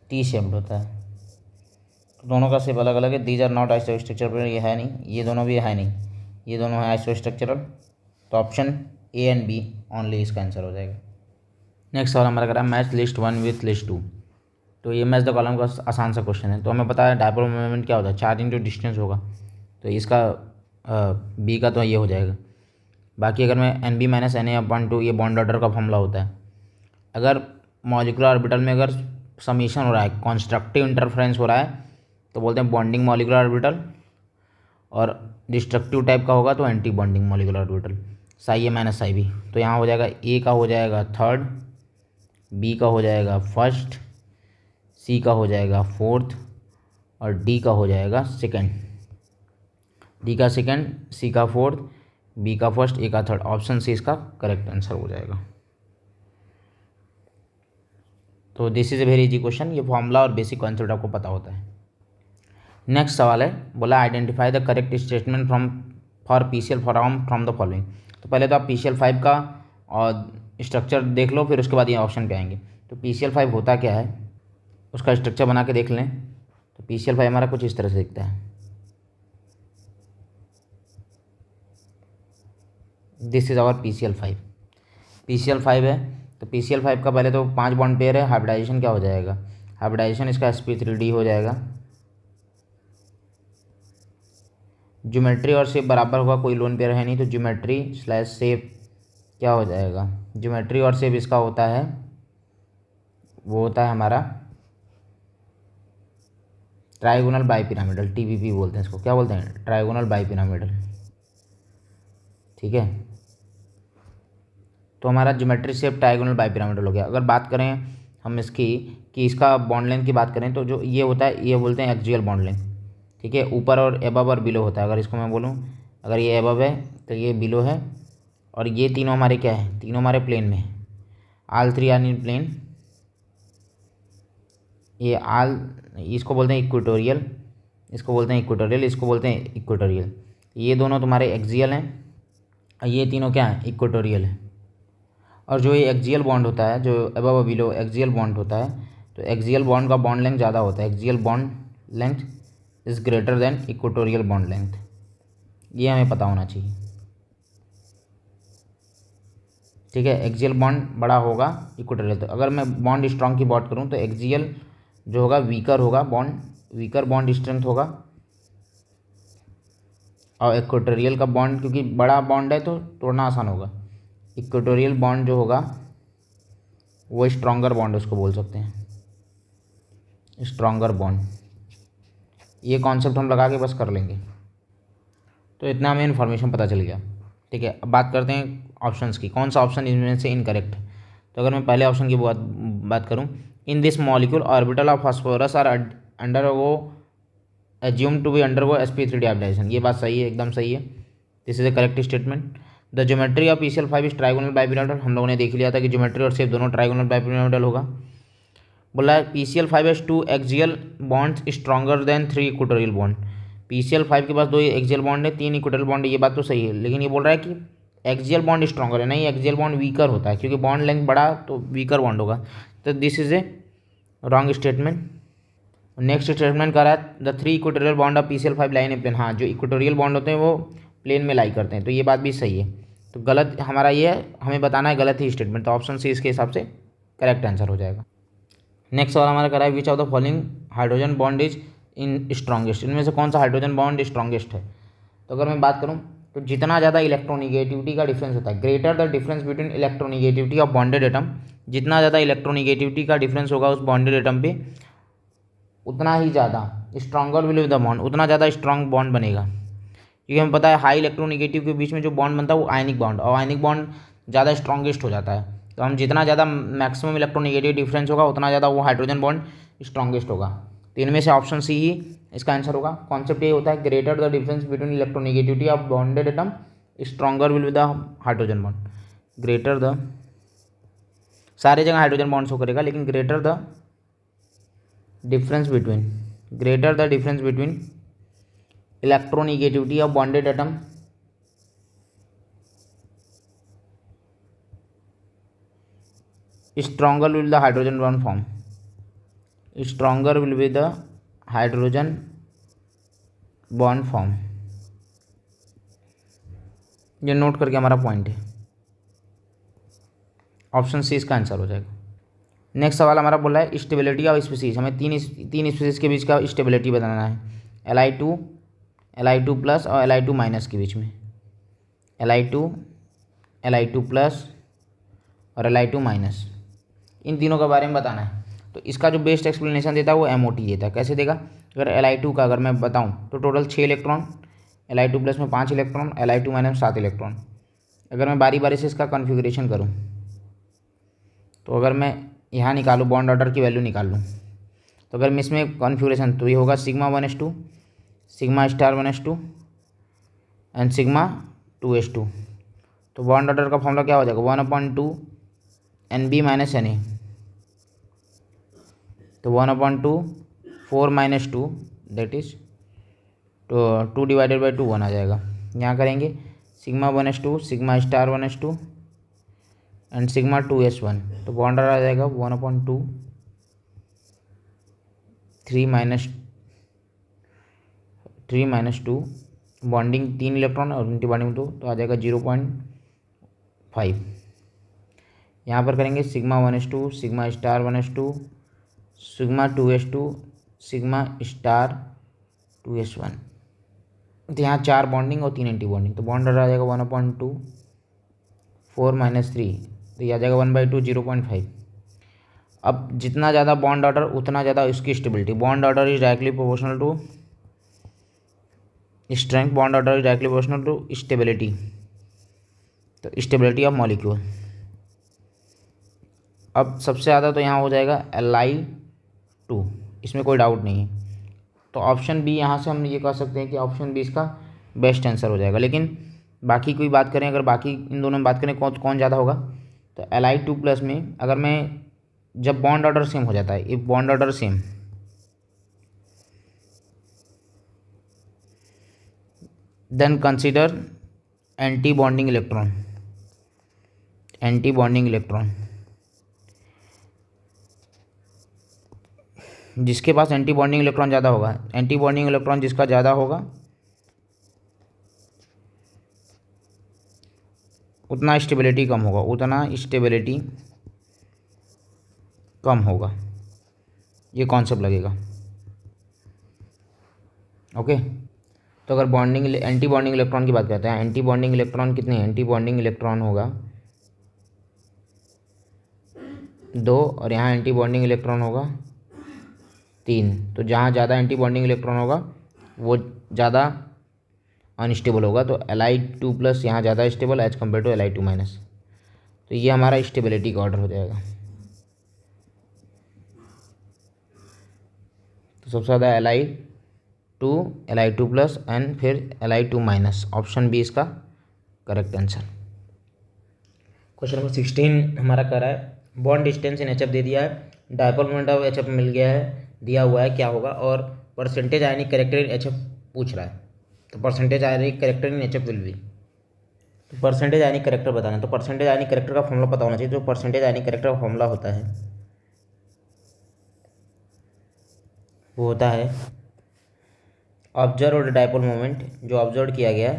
T शेप्ड होता है। तो दोनों का शेप अलग अलग है। These are not isostructural pair, ये है नहीं, ये दोनों भी है नहीं, ये दोनों है आइसो स्ट्रक्चरल। तो option A and B only इसका आंसर हो जाएगा। नेक्स्ट सवाल हमारा करा मैच लिस्ट 1 विथ लिस्ट 2। तो ये मैच द कॉलम का आसान सा क्वेश्चन है। तो हमें पता है डायपोल मोमेंट क्या होता है, चार्ज इंटू डिस्टेंस होगा, तो इसका बी का तो ये हो जाएगा। बाकी अगर मैं NB-Na/2 ये बॉन्ड ऑर्डर का फॉर्मूला होता है। अगर मॉलिक्यूलर ऑर्बिटल में अगर समीशन हो रहा है, कंस्ट्रक्टिव इंटरफ्रेंस हो रहा है, तो बोलते हैं बॉन्डिंग मॉलिक्यूलर ऑर्बिटल, और डिस्ट्रक्टिव टाइप का होगा तो anti bonding molecular orbital, Ψa-Ψb। तो यहाँ हो जाएगा ए का हो जाएगा थर्ड, बी का हो जाएगा फर्स्ट, सी का हो जाएगा फोर्थ, और डी का हो जाएगा सेकंड। डी का सेकंड, सी का फोर्थ, बी का फर्स्ट, ए का थर्ड। ऑप्शन सी इसका करेक्ट आंसर हो जाएगा। तो this is a very easy question. ये फॉर्मूला और बेसिक कॉन्सेप्ट आपको पता होता है। नेक्स्ट सवाल है, बोला identify the correct statement for PCl from the following. तो पहले तो आप PCl5 का और स्ट्रक्चर देख लो, फिर उसके बाद ये ऑप्शन पे आएंगे। तो PCl5 होता क्या है, उसका स्ट्रक्चर बना के देख लें तो PCl5 हमारा कुछ इस तरह से दिखता है। This is our PCl5। PCl5 है तो PCl5 का पहले तो 5 बॉन्ड पेयर है। हाइब्रिडाइजेशन क्या हो जाएगा, हाइब्रिडाइजेशन इसका sp3d हो जाएगा। ज्योमेट्री और शेप बराबर होगा, कोई लोन पेयर है नहीं तो ज्योमेट्री स्लैश शेप क्या हो जाएगा, ज्योमेट्री और शेप इसका होता है, वो होता है हमारा ट्राइगोनल बाइपिरामिडल, TBP बोलते हैं इसको। क्या बोलते हैं, ट्राइगोनल बाइपिरामिडल। ठीक है, तो हमारा ज्योमेट्री शेप ट्राइगोनल बाइपिरामिडल हो गया। अगर बात करें हम इसकी कि इसका बॉन्ड लेंथ की बात करें तो जो ये होता है ये बोलते हैं एक्सियल बॉन्ड लेंथ। ठीक है, ऊपर और एबव और बिलो होता है। अगर इसको मैं बोलूँ, अगर ये एबव है तो ये बिलो है, और ये तीनों हमारे क्या है, तीनों हमारे प्लेन में है। All three are in plane. ये आल, इसको बोलते हैं इक्वेटोरियल, इसको बोलते हैं इक्वेटोरियल, इसको बोलते हैं इक्वेटोरियल। ये दोनों तुम्हारे एक्सियल हैं और ये तीनों क्या हैं, इक्वेटोरियल है। और जो ये एक्सियल बॉन्ड होता है, जो अबव और बिलो एक्सियल बॉन्ड होता है, तो एक्सियल बॉन्ड का बॉन्ड लेंथ ज़्यादा होता है। Axial bond length is greater then equatorial bond length, ये हमें पता होना चाहिए। ठीक है, एक्सियल बॉन्ड बड़ा होगा इक्वेटोरियल। तो अगर मैं बॉन्ड स्ट्रॉन्ग की बात करूँ तो एक्सियल जो होगा वीकर होगा, बॉन्ड वीकर बॉन्ड स्ट्रेंथ होगा, और इक्वेटोरियल का बॉन्ड क्योंकि बड़ा बॉन्ड है तो तोड़ना आसान होगा। इक्वेटोरियल बॉन्ड जो होगा वो स्ट्रॉन्गर बॉन्ड उसको बोल सकते हैं, स्ट्रॉन्गर बॉन्ड। ये कॉन्सेप्ट हम लगा के बस कर लेंगे। तो इतना हमें इन्फॉर्मेशन पता चल गया। ठीक है, अब बात करते हैं ऑप्शंस की, कौन सा ऑप्शन इनमें से इनकरेक्ट है। तो अगर मैं पहले ऑप्शन की बात करूँ, in this molecule orbital of phosphorus are undergo assume to be undergo sp3d hybridisation. ये बात सही है, एकदम सही है। This is A correct statement. The geometry of PCl5 is trigonal bipyramidal. हम लोगों ने देख लिया था कि ज्योमेट्री और शेप दोनों ट्राइगोनल बाइपिरामिडल होगा। बोला है PCl5 has 2 axial bonds stronger than 3 equatorial bond. PCl5 के पास 2 एक्सियल बॉन्ड है, 3 इक्वेटोरियल बॉन्ड है। ये बात तो सही है, लेकिन ये बोल रहा है कि एक्सियल बॉन्ड स्ट्रॉन्गर है, नहीं एक्सियल बॉन्ड वीकर होता है, क्योंकि बॉन्ड लेंथ बड़ा तो वीकर बॉन्ड होगा। तो this is a wrong statement. Next statement कर रहा है the 3 equatorial bond of PCl5 line in plane. हाँ, जो इक्वेटोरियल बॉन्ड होते हैं वो प्लेन में लाई करते हैं, तो ये बात भी सही है। तो गलत हमारा ये है, हमें बताना है गलत ही स्टेटमेंट, तो ऑप्शन सी इसके हिसाब से करेक्ट आंसर हो जाएगा। नेक्स्ट सवाल हमारा करा है which of the following hydrogen bond is in strongest. इनमें से कौन सा हाइड्रोजन बॉन्ड स्ट्रॉन्गेस्ट है। तो अगर मैं बात करूँ तो जितना ज़्यादा इलेक्ट्रोनिगेटिविटी का डिफरेंस होता है, greater the difference between electronegativity of bonded atom, जितना ज़्यादा इलेक्ट्रोनिगेटिविटी का डिफरेंस होगा उस बॉन्डेड एटम पे, उतना ही ज़्यादा स्ट्रॉन्गर विल द बॉन्ड, उतना ज़्यादा स्ट्रॉन्ग बॉन्ड बनेगा। क्योंकि हमें पता है हाई इलेक्ट्रोनिगेटिव के बीच में जो बॉन्ड बनता है वो आयनिक बॉन्ड, और आयनिक बॉन्ड ज़्यादा स्ट्रॉन्गेस्ट हो जाता है। तो हम जितना ज़्यादा मैक्सिमम इलेक्ट्रोनिगेटिव डिफरेंस होगा उतना ज़्यादा वो हाइड्रोजन बॉन्ड स्ट्रॉन्गेस्ट होगा। तो इनमें से ऑप्शन सी ही इसका आंसर होगा। कॉन्सेप्ट ये होता है greater the difference between electronegativity of bonded atom stronger will be the hydrogen bond. Greater the, सारी जगह हाइड्रोजन बॉन्ड शो करेगा, लेकिन greater the difference between electronegativity of bonded atom stronger will the hydrogen bond form, stronger will be the hydrogen bond form। ये note करके हमारा point है, option C इसका answer हो जाएगा। नेक्स्ट सवाल हमारा बोला है स्टेबिलिटी ऑफ स्पीसीज। हमें तीन स्पीसीज के बीच का स्टेबिलिटी बताना है, Li2, Li2 प्लस और Li2 माइनस के बीच में, Li2, Li2 प्लस और Li2 माइनस, इन तीनों के बारे में बताना है। तो इसका जो बेस्ट एक्सप्लेनेशन देता है वो MOT देता है। कैसे देगा, अगर Li2 का अगर मैं बताऊं तो टोटल 6 इलेक्ट्रॉन, Li2 प्लस में 5 इलेक्ट्रॉन, Li2 माइनस में 7 इलेक्ट्रॉन। अगर मैं बारी बारी से इसका कॉन्फ़िगरेशन करूं तो अगर मैं यहाँ निकालूँ बॉन्ड ऑर्डर की वैल्यू निकाल लूँ, तो अगर मैं इसमें कॉन्फ़िगरेशन, तो ये होगा sigma 1s2, sigma star 1s2 and sigma 2s2। तो बॉन्ड ऑर्डर का फॉर्मूला क्या हो जाएगा, 1/2 NB माइनस NA। तो 1/2 4 माइनस 2 दैट इज तो 2 डिवाइडेड बाई 2 1 आ जाएगा। यहाँ करेंगे sigma 1s2, sigma star 1s2 and sigma 2s1। तो बॉन्ड आ जाएगा 1/2 3 - 2 बॉन्डिंग 3 इलेक्ट्रॉन और एंटी बॉन्डिंग 2, तो आ जाएगा 0.5। यहाँ पर करेंगे σ1s2 σ*1s2 σ2s2 σ*2s1। तो यहाँ 4 बॉन्डिंग और 3 एंटी बॉन्डिंग, तो बॉन्ड ऑर्डर आ जाएगा 1/2 4 - 3, तो ये आ जाएगा 1/2 0.5। अब जितना ज़्यादा बॉन्ड ऑर्डर उतना ज़्यादा इसकी stability. Bond order is directly proportional to strength, bond order is directly proportional to stability, तो स्टेबिलिटी ऑफ मॉलिक्यूल। अब सबसे ज़्यादा तो यहाँ हो जाएगा Li2, इसमें कोई डाउट नहीं है। तो ऑप्शन बी, यहाँ से हम ये कह सकते हैं कि ऑप्शन बी इसका बेस्ट आंसर हो जाएगा। लेकिन बाकी कोई बात करें, अगर बाकी इन दोनों में बात करें कौन ज़्यादा होगा, तो Li2+ में अगर मैं जब बॉन्ड ऑर्डर सेम हो जाता है, if bond order same, then consider antibonding electron. Antibonding electron जिसके पास एंटी बॉन्डिंग इलेक्ट्रॉन ज़्यादा होगा, एंटी बॉन्डिंग इलेक्ट्रॉन जिसका ज़्यादा होगा उतना स्टेबिलिटी कम होगा, उतना स्टेबिलिटी कम होगा, ये कॉन्सेप्ट लगेगा। ओके, तो अगर बॉन्डिंग एंटी बॉन्डिंग इलेक्ट्रॉन की बात करते हैं, एंटी बॉन्डिंग इलेक्ट्रॉन कितने हैं, एंटी बॉन्डिंग इलेक्ट्रॉन होगा 2 और यहाँ एंटी बॉन्डिंग इलेक्ट्रॉन होगा 3। तो जहाँ ज़्यादा एंटी बॉन्डिंग इलेक्ट्रॉन होगा वो ज़्यादा अनस्टेबल होगा, तो Li2+ यहाँ ज़्यादा stable as compare to Li2-। तो ये हमारा स्टेबिलिटी का ऑर्डर हो जाएगा। तो सबसे ज़्यादा Li2+ एंड फिर Li2-। ऑप्शन बी इसका करेक्ट आंसर। क्वेश्चन नंबर 16 हमारा कर रहा है बॉन्ड डिस्टेंस इन HF दे दिया है, डायपोल मोमेंट ऑफ HF मिल गया है, दिया हुआ है क्या होगा, और percentage ionic character in HF पूछ रहा है। तो percentage ionic character in HF will be, तो परसेंटेज आयनिक कैरेक्टर बताना है। तो परसेंटेज आयनिक कैरेक्टर का फॉर्मूला पता होना चाहिए। जो परसेंटेज आयनिक कैरेक्टर का फॉर्मूला होता है वो होता है ऑब्जर्व्ड डायपोल मोमेंट, जो ऑब्जर्व किया गया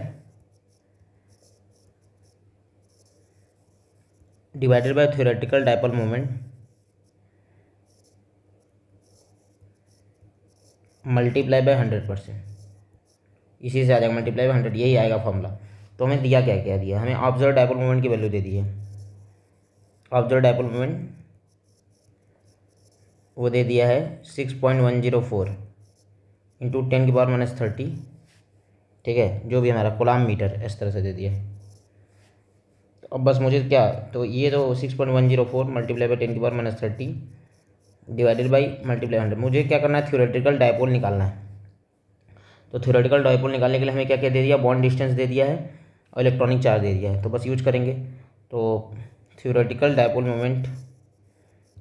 divided by theoretical dipole moment multiply by 100%। इसी से आ जाएगा मल्टीप्लाई बाय 100, यही आएगा फॉर्मूला। तो हमें दिया क्या क्या दिया, हमें ऑब्जर्व डायपोल मोमेंट की वैल्यू दे दी है। ऑब्जर्व डायपोल मोमेंट वो दे दिया है 6.104 इंटू 10⁻30, ठीक है, जो भी हमारा कूलम्ब मीटर इस तरह से दे दिया। तो अब बस मुझे क्या, तो ये तो 6.104 multiply by 10⁻30 divided by multiply 100। मुझे क्या करना है, थ्योरेटिकल डायपोल निकालना है। तो थ्योरेटिकल डायपोल निकालने के लिए हमें क्या क्या दे दिया, बॉन्ड डिस्टेंस दे दिया है और इलेक्ट्रॉनिक चार्ज दे दिया है। तो बस यूज करेंगे। तो थ्योरेटिकल डायपोल मोमेंट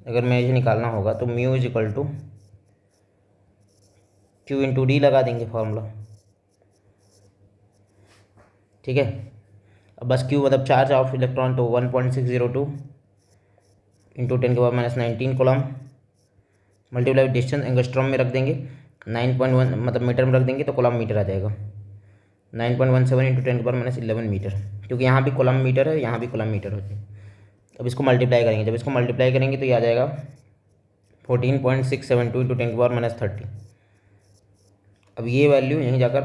अगर मैं इसे निकालना होगा तो mu is equal to Q into d लगा देंगे फॉर्मूला, ठीक है। अब बस Q मतलब चार्ज ऑफ इलेक्ट्रॉन, तो 1.602 into 10⁻19 coulomb multiply distance angstrom में रख देंगे, 9.1 मतलब मीटर में रख देंगे तो कूलम्ब मीटर आ जाएगा। 9.17 इंटू 10⁻11 मीटर, क्योंकि यहाँ भी कूलम्ब मीटर है, यहाँ भी कूलम्ब मीटर होते हैं। अब इसको मल्टीप्लाई करेंगे, जब इसको मल्टीप्लाई करेंगे तो ये आ जाएगा 14.672 इंटू 10⁻30। अब ये वैल्यू यहीं जाकर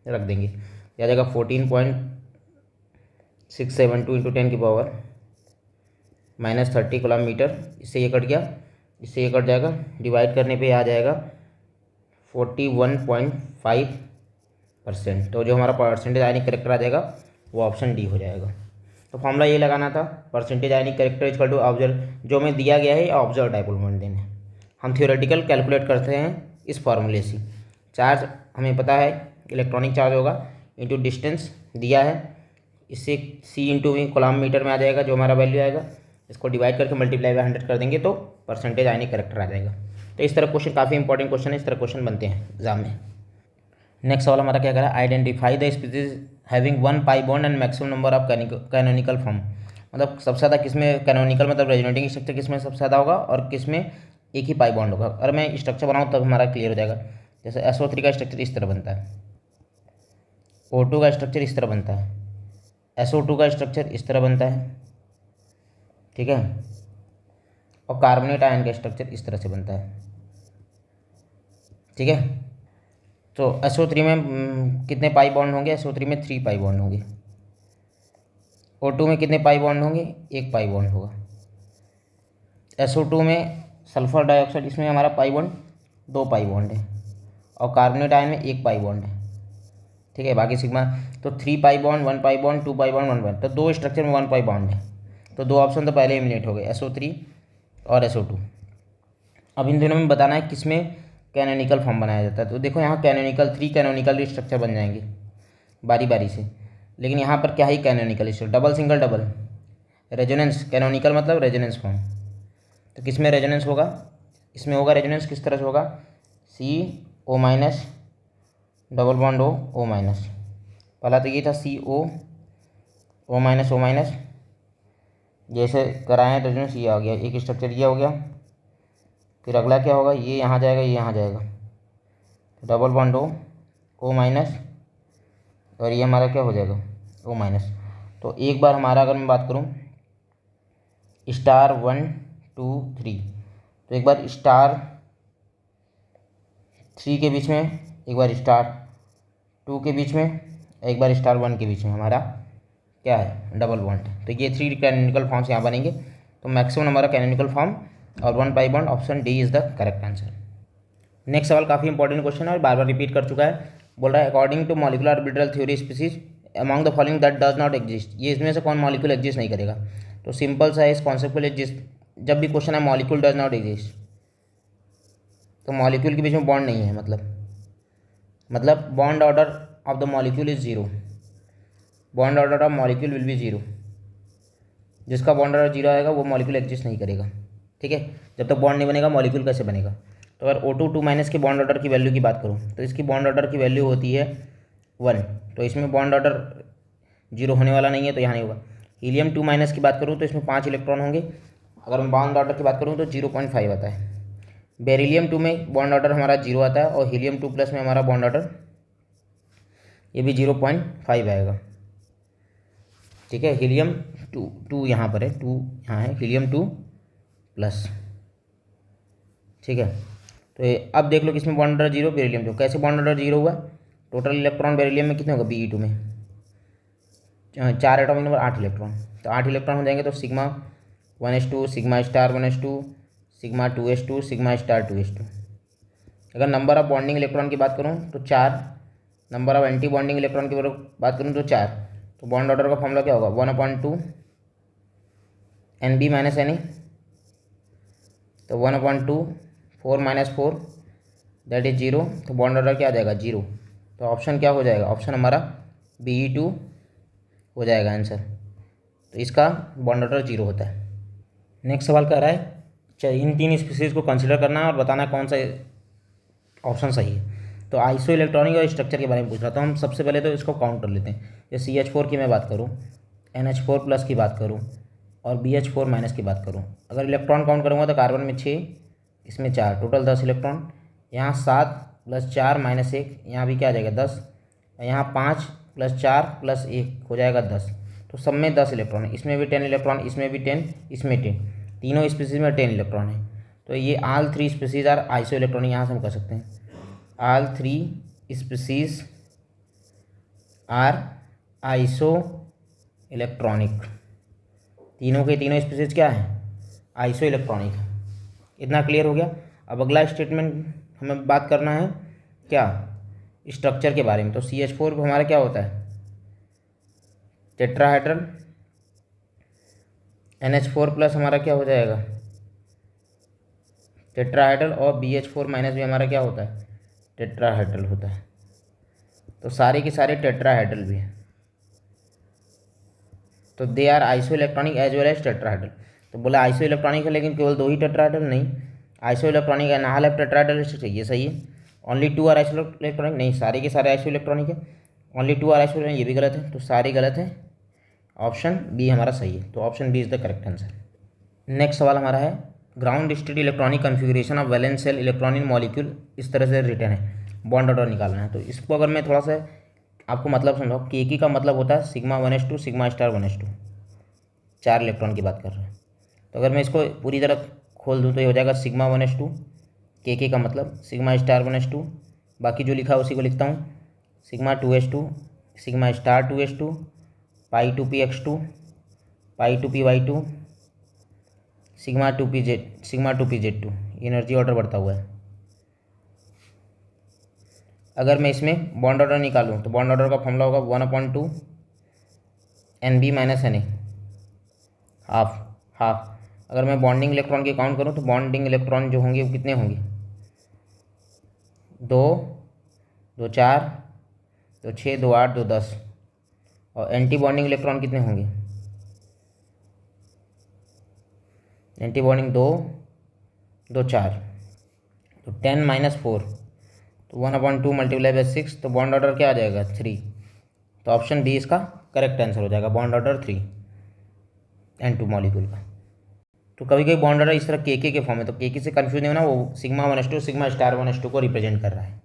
रख देंगे, ये आ जाएगा 14.672 इंटू 10⁻30 कूलम्ब मीटर। इससे ये कट गया, इससे ये कट जाएगा, डिवाइड करने पे आ जाएगा 41.5%। तो जो हमारा परसेंटेज आयनिक कैरेक्टर आ जाएगा वो ऑप्शन डी हो जाएगा। तो फॉर्मूला ये लगाना था, percentage ionic character equal to observe, जो हमें दिया गया है ऑब्जर्व डायपोल मोमेंट देना है। हम थ्योरेटिकल कैलकुलेट करते हैं इस फार्मूले से। चार्ज हमें पता है इलेक्ट्रॉनिक चार्ज होगा इंटू डिस्टेंस दिया है, इससे सी इंटू वी कूलम्ब मीटर में आ जाएगा जो हमारा वैल्यू आएगा। इसको डिवाइड करके मल्टीप्लाई बाय 100 कर देंगे तो परसेंटेज आयनिक कैरेक्टर आ जाएगा। तो इस तरह क्वेश्चन काफ़ी इंपॉर्टेंट क्वेश्चन है, इस तरह क्वेश्चन बनते हैं एग्जाम में। नेक्स्ट सवाल हमारा क्या करा, identify the species having 1 pi bond and maximum number of canonical form. मतलब सबसे ज़्यादा किस में कैनोनिकल मतलब रेजोनेटिंग स्ट्रक्चर किस में सबसे ज़्यादा होगा और किस में एक ही पाई बॉन्ड होगा। अगर मैं स्ट्रक्चर बनाऊँ तब हमारा क्लियर हो जाएगा। जैसे SO3 का स्ट्रक्चर इस तरह बनता है, O2 का स्ट्रक्चर इस तरह बनता है, SO2 का स्ट्रक्चर इस तरह बनता है, ठीक है, और कार्बोनेट आयन का स्ट्रक्चर इस तरह से बनता है, ठीक है। तो SO3 में कितने पाई बॉन्ड होंगे? SO3 में 3 पाई बॉन्ड होंगे। O2 में कितने पाई बॉन्ड होंगे? 1 पाई बॉन्ड होगा। SO2 में सल्फर डाइऑक्साइड, इसमें हमारा पाई बॉन्ड 2 पाई बॉन्ड है, और कार्बोनेट आयन में 1 पाई बॉन्ड है, ठीक है। बाकी सिग्मा तो 3 pi bond, 1 pi bond, 2 pi bond, 1 पाई, तो 2 स्ट्रक्चर में 1 पाई बॉन्ड है। तो 2 ऑप्शन तो पहले एलिमिनेट हो गए, SO3 और SO2। अब इन दोनों में बताना है किस में कैनोनिकल फॉर्म बनाया जाता है। तो देखो यहाँ कैनोनिकल 3 कैनोनिकल स्ट्रक्चर बन जाएंगे बारी बारी से, लेकिन यहाँ पर क्या है canonical structure? Double single double, resonance. Canonical मतलब रेजोनेंस फॉर्म। तो किस में रेजोनेंस होगा? इसमें होगा रेजोनेंस किस तरह से होगा? CO minus double bond O minus. पहला तो ये था CO माइनस O माइनस, जैसे कराएं रेजोनेंस ये आ गया, एक स्ट्रक्चर ये हो गया। फिर अगला क्या होगा? ये यहाँ जाएगा, ये यहाँ जाएगा, डबल बॉन्ड O माइनस, और ये हमारा क्या हो जाएगा? O minus. तो एक बार हमारा अगर मैं बात करूँ स्टार 1 2 3, तो एक बार स्टार 3 के बीच में, एक बार स्टार 2 के बीच में, एक बार स्टार 1 के बीच में हमारा क्या है? Double bond. तो ये 3 कैनोनिकल फॉर्म्स यहाँ बनेंगे। तो मैक्सिमम हमारा कैनोनिकल फॉर्म और 1 pi bond, option D is the correct answer. Next सवाल काफ़ी इंपॉर्टेंट क्वेश्चन है और बार बार रिपीट कर चुका है। बोल रहा है according to molecular orbital theory species among the following that does not exist. ये इसमें से कौन मॉलिक्यूल एग्जिस्ट नहीं करेगा? तो सिंपल सा है इस कॉन्सेप्ट को एग्जिस्ट। जब भी क्वेश्चन है मॉलिक्यूल डज नॉट एग्जिस्ट, तो मॉलिक्यूल के बीच में बॉन्ड नहीं है, मतलब bond order of the molecule is zero. Bond order of molecule will be zero. जिसका बॉन्ड ऑर्डर जीरो आएगा वो मॉलिक्यूल एग्जिस्ट नहीं करेगा, ठीक है। जब तक बॉन्ड नहीं बनेगा मॉलिक्यूल कैसे बनेगा? तो अगर O2 2 माइनस के बॉन्ड ऑर्डर की वैल्यू की बात करूँ तो इसकी बॉन्ड ऑर्डर की वैल्यू होती है 1, तो इसमें बॉन्ड ऑर्डर जीरो होने वाला नहीं है, तो यहाँ नहीं होगा। हीलियम 2 माइनस की बात करूँ तो इसमें 5 इलेक्ट्रॉन होंगे। अगर मैं बॉन्ड ऑर्डर की बात करूँ तो 0.5 आता है। बेरिलियम 2 में बॉन्ड ऑर्डर हमारा 0 आता है, और हीलियम 2 प्लस में हमारा बॉन्ड ऑर्डर ये भी 0.5 आएगा, ठीक है। हीलियम 2 यहाँ पर है, 2 यहाँ है, हीलियम 2 प्लस, ठीक है। तो अब देख लो किसमें बॉन्ड ऑर्डर 0? बेरिलियम 2। कैसे बॉन्ड ऑर्डर 0 हुआ? टोटल इलेक्ट्रॉन बेरिलियम में कितने होगा? Be2 में 4 एटॉमिक नंबर 8 इलेक्ट्रॉन, तो 8 इलेक्ट्रॉन हो जाएंगे। तो sigma 1s2, sigma star 1s2, sigma 2s2, sigma star 2s2। अगर नंबर ऑफ बॉन्डिंग इलेक्ट्रॉन की बात करूँ तो 4, number of anti bonding electron की बात करूँ तो 4। तो बॉन्ड ऑर्डर का फॉर्मूला क्या होगा? 1/2 NB माइनस NA, तो 1/2 4 माइनस 4 दैट इज 0। तो बॉन्ड ऑर्डर क्या आ जाएगा? 0। तो ऑप्शन क्या हो जाएगा? ऑप्शन हमारा Be2 हो जाएगा आंसर। तो इसका बॉन्ड ऑर्डर 0 होता है। नेक्स्ट सवाल कह रहा है इन 3 स्पीसीज को कंसिडर करना है और बताना कौन सा ऑप्शन सही है। तो आइसो इलेक्ट्रॉनिक और स्ट्रक्चर के बारे में पूछ रहा था। हम सबसे पहले तो इसको काउंट कर लेते हैं। जैसे CH4 की मैं बात करूँ, NH4 प्लस की बात करूँ और BH4 माइनस की बात करूँ, अगर इलेक्ट्रॉन काउंट करूँगा तो कार्बन में 6, इसमें 4, टोटल 10 इलेक्ट्रॉन। यहाँ 7 + 4 - 1, यहाँ भी क्या आ जाएगा? 10। यहाँ 5 + 4 + 1 हो जाएगा 10। तो सब में 10 इलेक्ट्रॉन है। इसमें भी 10 इलेक्ट्रॉन, इसमें भी 10, इसमें 10, तीनों स्पीसीज में 10 इलेक्ट्रॉन है। तो ये all 3 species are isoelectronic, यहाँ से हम कर सकते हैं all 3 species are isoelectronic. तीनों के तीनों स्पीसीज क्या है? आइसो इलेक्ट्रॉनिक है। इतना क्लियर हो गया। अब अगला स्टेटमेंट हमें बात करना है क्या? स्ट्रक्चर के बारे में। तो CH4 हमारा क्या होता है? टेट्राहेड्रल। NH4 प्लस हमारा क्या हो जाएगा? टेट्राहेड्रल। और BH4 माइनस भी हमारा क्या होता है? टेट्राहेड्रल होता है। तो सारे के सारे टेट्राहेड्रल भी हैं, तो they are isoelectronic as well as tetrahedral. तो बोला आइसो इलेक्ट्रॉनिक है लेकिन केवल 2 ही टेट्राहेड्रल नहीं, आइसो इलेक्ट्रॉनिक है नाल है टेट्राहेड्रल स्ट्रक्चर, ये सही है। ओनली 2 आर आइसो इलेक्ट्रॉनिक, नहीं, सारे के सारे आइसो इलेक्ट्रॉनिक है। ओनली 2 आर आइसो, ये भी गलत है, तो सारे गलत हैं। ऑप्शन बी हमारा सही है, तो option B is the correct answer. Next सवाल हमारा है ground state electronic configuration of valence shell electronic molecule इस तरह से रिटर्न है, बॉन्ड ऑर्डर निकालना है। तो इसको अगर मैं थोड़ा सा आपको मतलब समझाऊँ, के का मतलब होता है sigma 1s2 sigma star 1s2, 4 electron की बात कर रहे हैं। तो अगर मैं इसको पूरी तरह खोल दूँ तो ये हो जाएगा सिग्मा 1s2, के का मतलब सिग्मा स्टार 1s2, बाकी जो लिखा है उसी को लिखता हूँ, sigma 2s2 sigma star 2s2 पाई 2px2 पाई 2py2 sigma 2pz2, energy order बढ़ता हुआ है। अगर मैं इसमें बॉन्ड ऑर्डर निकालूँ तो बॉन्ड ऑर्डर का फॉर्मूला होगा 1/2 NB माइनस NA, हाफ। अगर मैं बॉन्डिंग इलेक्ट्रॉन की काउंट करूँ तो बॉन्डिंग इलेक्ट्रॉन जो होंगे वो कितने होंगे, 2, 2 4, 2 6, 2 8, 2 10। और एंटी बॉन्डिंग इलेक्ट्रॉन कितने होंगे, एंटी बॉन्डिंग 2, 2 4, तो 10 - 4, तो 1/2 मल्टीप्लाई बाई 6, तो बॉन्ड ऑर्डर क्या आ जाएगा 3। तो ऑप्शन बी इसका करेक्ट आंसर हो जाएगा, बॉन्ड ऑर्डर 3 N2 मॉलिक्यूल का। तो कभी कभी बॉन्ड ऑर्डर इस तरह के फॉर्म है, तो के से कन्फ्यूज नहीं होना, वो sigma 1s2 sigma star 1s2 को रिप्रेजेंट कर रहा है।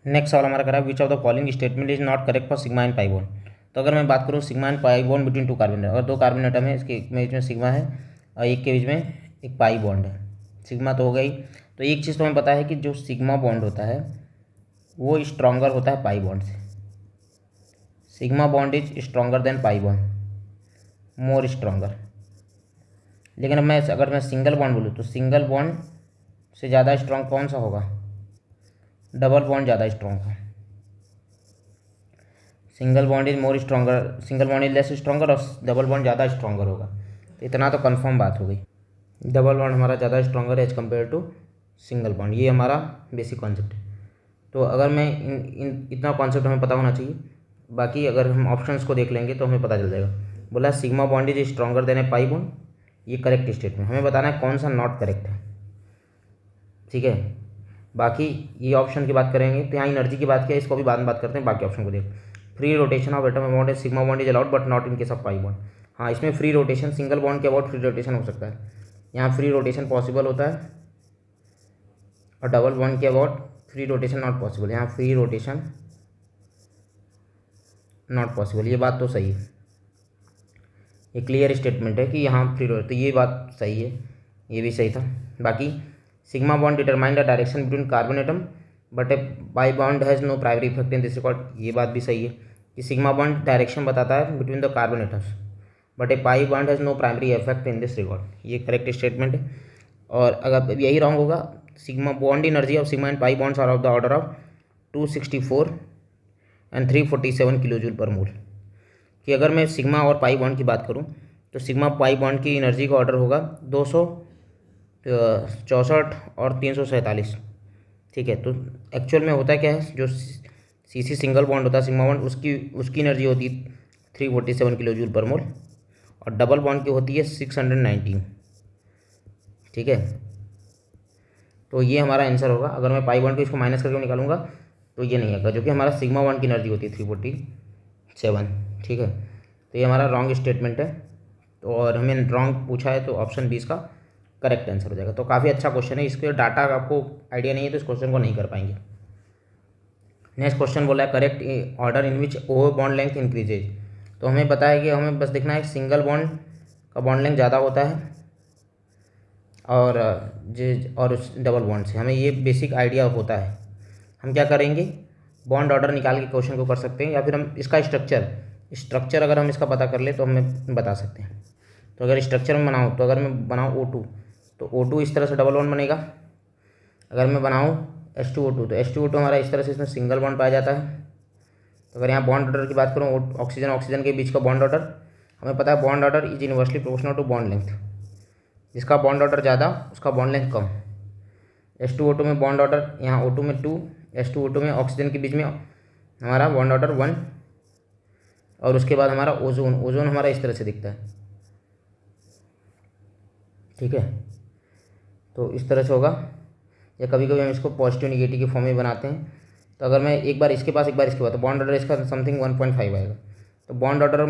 नेक्स्ट सवाल हमारा करा विच of the following statement is not correct for sigma and pi bond. तो अगर मैं बात करूँ sigma and pi bond between 2 carbon, और 2 कार्बन एटम है, इसके बीच में सिग्मा है और एक के बीच में एक पाई बॉन्ड है, सिग्मा तो हो गई। तो एक चीज़ तो हमें पता है कि जो सिग्मा बॉन्ड होता है वो स्ट्रॉन्गर होता है पाई बॉन्ड से, sigma bond is stronger than pi bond, more stronger. लेकिन अब अगर मैं सिंगल बॉन्ड बोलूँ तो सिंगल बॉन्ड से ज़्यादा स्ट्रॉन्ग कौन सा होगा, डबल बॉन्ड ज़्यादा स्ट्रॉन्ग है। Single bond is more stronger, single bond is less stronger, और डबल बॉन्ड ज़्यादा स्ट्रॉन्गर होगा। तो इतना तो कंफर्म बात हो गई, डबल बॉन्ड हमारा ज़्यादा stronger as compare to single bond, ये हमारा बेसिक कॉन्सेप्ट है। तो अगर मैं इतना कॉन्सेप्ट हमें पता होना चाहिए। बाकी अगर हम ऑप्शंस को देख लेंगे तो हमें पता चल जाएगा। बोला sigma bond is stronger than A pi bond, ये करेक्ट स्टेटमेंट, हमें बताना है कौन सा नॉट करेक्ट है, ठीक है। बाकी ये ऑप्शन की बात करेंगे तो यहाँ एनर्जी की बात किया, इसको भी बाद में बात करते हैं। बाकी ऑप्शन को देख, free rotation of atom about sigma bond is allowed but not in case of pi bond. हाँ, इसमें फ्री रोटेशन सिंगल बॉन्ड के अबाउट फ्री रोटेशन हो सकता है, यहाँ फ्री रोटेशन पॉसिबल होता है, और डबल बॉन्ड के about free rotation not possible, यहाँ फ्री रोटेशन नॉट पॉसिबल। ये बात तो सही है, ये क्लियर स्टेटमेंट है कि यहाँ फ्री रोटेशन, तो ये बात सही है, ये भी सही था। बाकी sigma bond determine the direction between carbon atom but a pi bond has no primary effect in this record, ये बात भी सही है कि सिग्मा बॉन्ड डायरेक्शन बताता है between the carbon atoms but a pi bond has no primary effect in this record, ये correct statement है। और अगर यही रॉन्ग होगा, sigma bond energy of sigma and pi bonds are of the order of 264 and 347 kilo joule per mole, कि अगर मैं sigma और पाई बॉन्ड की बात करूं तो सिग्मा पाई बॉन्ड की एनर्जी का ऑर्डर होगा 264 और 347, ठीक है। तो एक्चुअल में होता क्या है, जो सी सिंगल बॉन्ड होता है सिग्मा बॉन्ड, उसकी एनर्जी होती है 347 किलो जूल पर मोल, और डबल बॉन्ड की होती है 619, ठीक है। तो ये हमारा आंसर होगा। अगर मैं पाई बॉन्ड को इसको माइनस करके निकालूंगा तो ये नहीं आएगा, जो कि हमारा सिग्मा बॉन्ड की एनर्जी होती है 347, ठीक है। तो ये हमारा रॉन्ग स्टेटमेंट है, तो और हमें रॉन्ग पूछा है, तो ऑप्शन 20 का करेक्ट आंसर हो जाएगा। तो काफ़ी अच्छा क्वेश्चन है, इसके डाटा आपको आइडिया नहीं है तो इस क्वेश्चन को नहीं कर पाएंगे। नेक्स्ट क्वेश्चन बोला है correct order in which O bond length increases. तो हमें पता है कि हमें बस देखना है सिंगल बॉन्ड का बॉन्ड लेंथ ज़्यादा होता है और डबल बॉन्ड से, हमें ये बेसिक आइडिया होता है। हम क्या करेंगे, बॉन्ड ऑर्डर निकाल के क्वेश्चन को कर सकते हैं, या फिर हम इसका स्ट्रक्चर अगर हम इसका पता कर ले तो हमें बता सकते हैं। तो अगर स्ट्रक्चर में बनाऊँ, तो अगर मैं बनाऊँ O2 तो O2 इस तरह से डबल बॉन्ड बनेगा। अगर मैं बनाऊँ H2O2 तो H2O2 हमारा इस तरह से इसमें सिंगल बॉन्ड पाया जाता है। तो अगर यहाँ बॉन्ड ऑर्डर की बात करूँ, ऑक्सीजन के बीच का बॉन्ड ऑर्डर, हमें पता है bond order is inversely proportional to bond length, जिसका बॉन्ड ऑर्डर ज़्यादा उसका बॉन्ड लेंथ कम। H2O2 में बॉन्ड ऑर्डर, यहाँ O2 में 2, H2O2 में ऑक्सीजन के बीच में हमारा बॉन्ड ऑर्डर 1, और उसके बाद हमारा ओजोन हमारा इस तरह से दिखता है, ठीक है। तो इस तरह से होगा, या कभी कभी हम इसको पॉजिटिव निगेटिव के फॉर्म में बनाते हैं। तो अगर मैं एक बार इसके पास एक बार इसके बाद, तो बॉन्ड ऑर्डर इसका समथिंग 1.5 आएगा। तो बॉन्ड ऑर्डर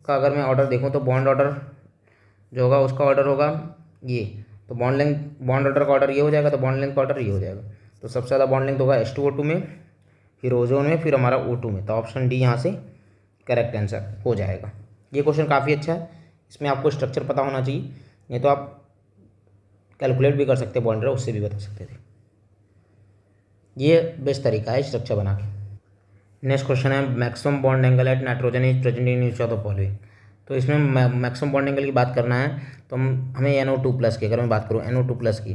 का अगर मैं ऑर्डर देखूँ तो बॉन्ड ऑर्डर जो होगा उसका ऑर्डर होगा ये तो बॉन्ड लेंथ, बॉन्ड ऑर्डर का ऑर्डर ये हो जाएगा, तो बॉन्ड लेंथ का ऑर्डर ये हो जाएगा। तो सबसे ज़्यादा बॉन्ड लेंथ होगा H2O2 में, फिर ओजोन में, फिर हमारा O2 में। तो ऑप्शन डी यहाँ से करेक्ट आंसर हो जाएगा। ये क्वेश्चन काफ़ी अच्छा है, इसमें आपको स्ट्रक्चर पता होना चाहिए, नहीं तो आप कैलकुलेट भी कर सकते बॉन्ड रेट, उससे भी बता सकते थे। ये बेस्ट तरीका है स्ट्रक्चर बना के। नेक्स्ट क्वेश्चन है maximum bond angle at nitrogen is present in each of the following. तो इसमें मैक्सिमम बॉन्ड एंगल की बात करना है, तो हमें NO2+ की, अगर मैं बात करूँ NO2+ की,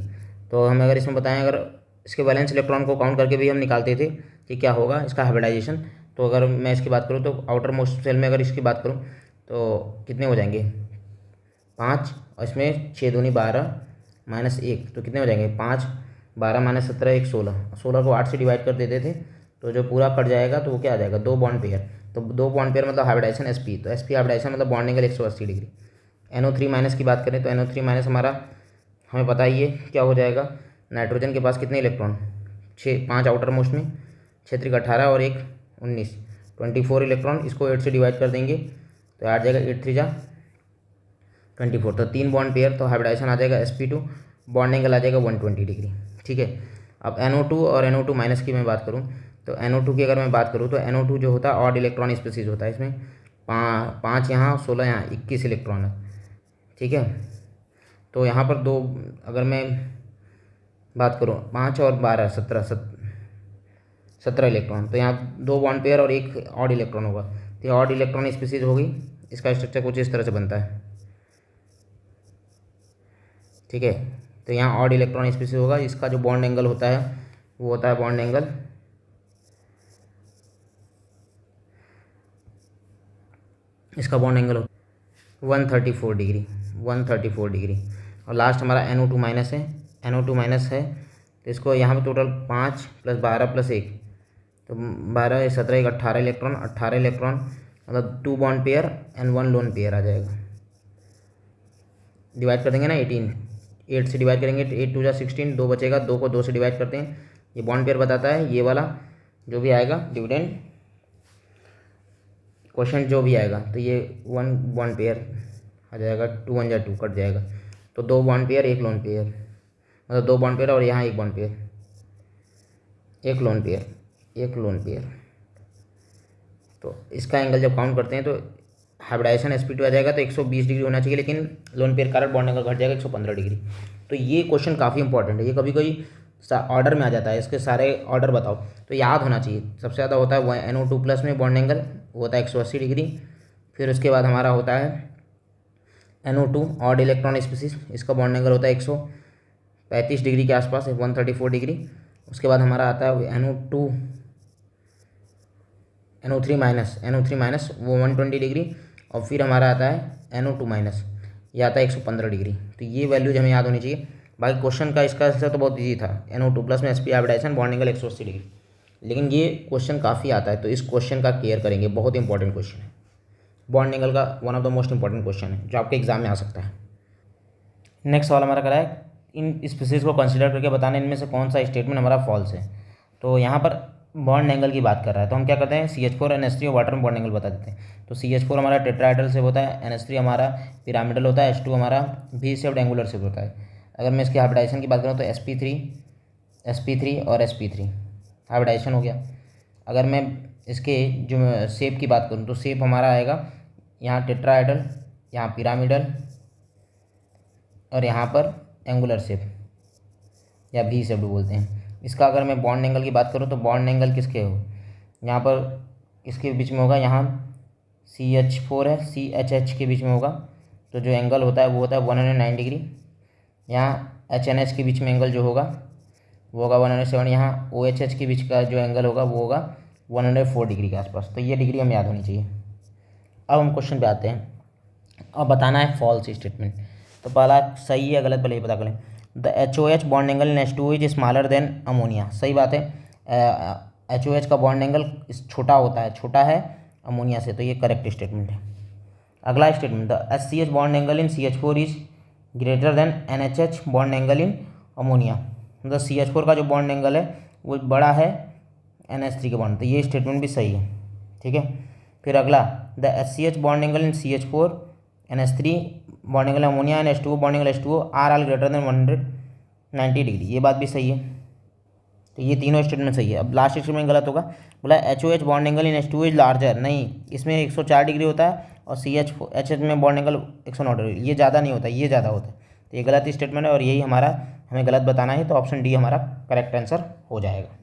तो हमें अगर इसमें बताएं, अगर इसके वैलेंस इलेक्ट्रॉन को काउंट करके भी हम निकालते थे कि क्या होगा इसका हाइब्रिडाइजेशन। तो अगर मैं इसकी बात करूँ तो आउटर मोस्ट सेल में अगर इसकी बात करूँ तो कितने हो जाएंगे 5, और इसमें 6 दूनी 12 -1, तो कितने हो जाएंगे 5 12 -17 1 16, 16 को 8 से डिवाइड कर देते थे, तो जो पूरा कट जाएगा तो वो क्या आ जाएगा 2 बॉन्ड पेयर। तो 2 बॉन्ड पेयर मतलब हाइब्रिडाइजेशन SP, तो SP हाइब्रिडाइजेशन मतलब बॉन्ड एंगल 180 डिग्री। NO3- की बात करें तो NO3- हमारा हमें पता ही है क्या हो जाएगा। नाइट्रोजन के पास कितने इलेक्ट्रॉन 5 आउटर मोस्ट में, 6 3 18 और 1 19, 24 इलेक्ट्रॉन। इसको 8 से डिवाइड कर देंगे तो आ जाएगा 8 3 24, तो 3 बॉन्ड पेयर, तो हाइब्रिडाइजेशन आ जाएगा SP2, बॉन्ड एंगल आ जाएगा 120 डिग्री। ठीक है। अब NO2 और NO2- की मैं बात करूँ तो NO2 की अगर मैं बात करूँ तो NO2 जो होता है ऑड इलेक्ट्रॉन स्पीसीज होता है, इसमें 5 यहाँ 16 यहाँ 21 इलेक्ट्रॉन है। ठीक है। तो यहाँ पर 2, अगर मैं बात करूँ 5 और 12 17 इलेक्ट्रॉन, तो यहाँ 2 बॉन्ड पेयर और 1 ऑड इलेक्ट्रॉन होगा, तो ये ऑड इलेक्ट्रॉन स्पीसीज होगी। इसका स्ट्रक्चर कुछ इस तरह से बनता है। ठीक है। तो यहाँ ऑड इलेक्ट्रॉन स्पीसीज होगा, इसका जो बॉन्ड एंगल होता है वो होता है बॉन्ड एंगल 134 डिग्री, 134 डिग्री। और लास्ट हमारा NO2- है, NO2- है, तो इसको यहाँ पे टोटल 5 + 12 + 1, तो 12 17 1 18 इलेक्ट्रॉन, 18 इलेक्ट्रॉन मतलब 2 bond pair and 1 lone pair आ जाएगा। डिवाइड कर देंगे ना 18, 8 से डिवाइड करेंगे, 8 2 16, 2 बचेगा, 2 को 2 से डिवाइड करते हैं, ये बॉन्ड पेयर बताता है। ये वाला जो भी आएगा डिविडेंड क्वेश्चन जो भी आएगा, तो ये 1 बॉन्ड पेयर आ जाएगा, 2 1 2 कट जाएगा, तो 2 बॉन्ड पेयर 1 लोन पेयर, मतलब 2 बॉन्ड पेयर और यहाँ 1 bond pair, 1 lone pair, 1 lone pair. तो इसका एंगल जब काउंट करते हैं तो हाइब्रिडाइजेशन SP2 आ जाएगा, तो 120 डिग्री होना चाहिए, लेकिन लोन पेयर कारण बॉन्ड एंगल घट जाएगा 115 डिग्री। तो ये क्वेश्चन काफ़ी इंपॉर्टेंट है, ये कभी कोई ऑर्डर में आ जाता है, इसके सारे ऑर्डर बताओ, तो याद होना चाहिए। सबसे ज़्यादा होता है NO2+ में बॉन्ड एंगल, वो होता है 180 डिग्री। फिर उसके बाद हमारा होता है NO2 ऑड इलेक्ट्रॉन स्पीसीज, इसका बॉन्ड एंगल होता है 135 डिग्री के आसपास, 134 डिग्री। उसके बाद हमारा आता है NO3- वो 120 डिग्री। और फिर हमारा आता है NO2-, ये आता है 115 डिग्री। तो ये वैल्यूज हमें याद होनी चाहिए। बाकी क्वेश्चन का इसका आंसर तो बहुत ईजी था, NO2+ में SP hybridization bond angle 180 degree, लेकिन ये क्वेश्चन काफ़ी आता है, तो इस क्वेश्चन का केयर करेंगे, बहुत इंपॉर्टेंट क्वेश्चन है। बॉन्ड एंगल का one of the most important question है जो आपके एग्जाम में आ सकता है। नेक्स्ट सवाल हमारा करा है, इन स्पीसीज को कंसिडर करके बताना इनमें से कौन सा स्टेटमेंट हमारा फॉल्स है। तो यहाँ पर बॉन्ड एंगल की बात कर रहा है, तो हम क्या करते हैं CH4 NH3 और वाटर में बॉन्ड एंगल बता देते हैं। तो CH4 हमारा टेट्राहेड्रल शेप होता है, NH3 हमारा पिरामिडल होता है, H2 हमारा V शेप्ड एंगुलर शेप होता है। अगर मैं इसकी हाइब्रिडाइजेशन की बात करूँ तो sp3 और sp3 हाइब्रिडाइजेशन हो गया। अगर मैं इसके जो शेप की बात करूँ तो शेप हमारा आएगा यहाँ टेट्राहेड्रल, यहाँ पिरामिडल और यहाँ पर एंगुलर शेप या V शेप्ड बोलते हैं। इसका अगर मैं बॉन्ड एंगल की बात करूँ तो बॉन्ड एंगल किसके हो, यहाँ पर इसके बीच में होगा, यहाँ CH4 है, CHH के बीच में होगा, तो जो एंगल होता है वो होता है 109 डिग्री। यहाँ HNH के बीच में एंगल जो होगा वो होगा 107। यहाँ OHH के बीच का जो एंगल होगा वो होगा 104 डिग्री के आसपास। तो ये डिग्री हमें याद होनी चाहिए। अब हम क्वेश्चन पे आते हैं, अब बताना है फॉल्स स्टेटमेंट। तो पहला सही है गलत पहले ये पता करें। The HOH bond angle in H2O is smaller than ammonia, सही बात है। HOH का बॉन्ड एंगल छोटा होता है, छोटा है अमोनिया से, तो ये करेक्ट स्टेटमेंट है। अगला statement, the SCH bond angle in CH4 is greater than NHH bond angle in ammonia, मतलब CH4 का जो बॉन्ड एंगल है वो बड़ा है NH3 के बॉन्ड, तो ये स्टेटमेंट भी सही है। ठीक है। फिर अगला, the SCH bond angle in CH4 NH3 bonding angle ammonia and H2O bonding angle H2O are all greater than 190 degree, ये बात भी सही है। तो ये तीनों स्टेटमेंट सही है। अब लास्ट स्टेटमेंट गलत होगा, बोला HOH bond angle in H2O is larger, नहीं, इसमें 104 डिग्री होता है और CH में बॉन्ड एंगल 109 डिग्री, ये ज़्यादा नहीं होता, ये ज़्यादा होता है। तो ये गलत स्टेटमेंट है और यही हमारा हमें गलत बताना है, तो ऑप्शन डी हमारा करेक्ट आंसर हो जाएगा।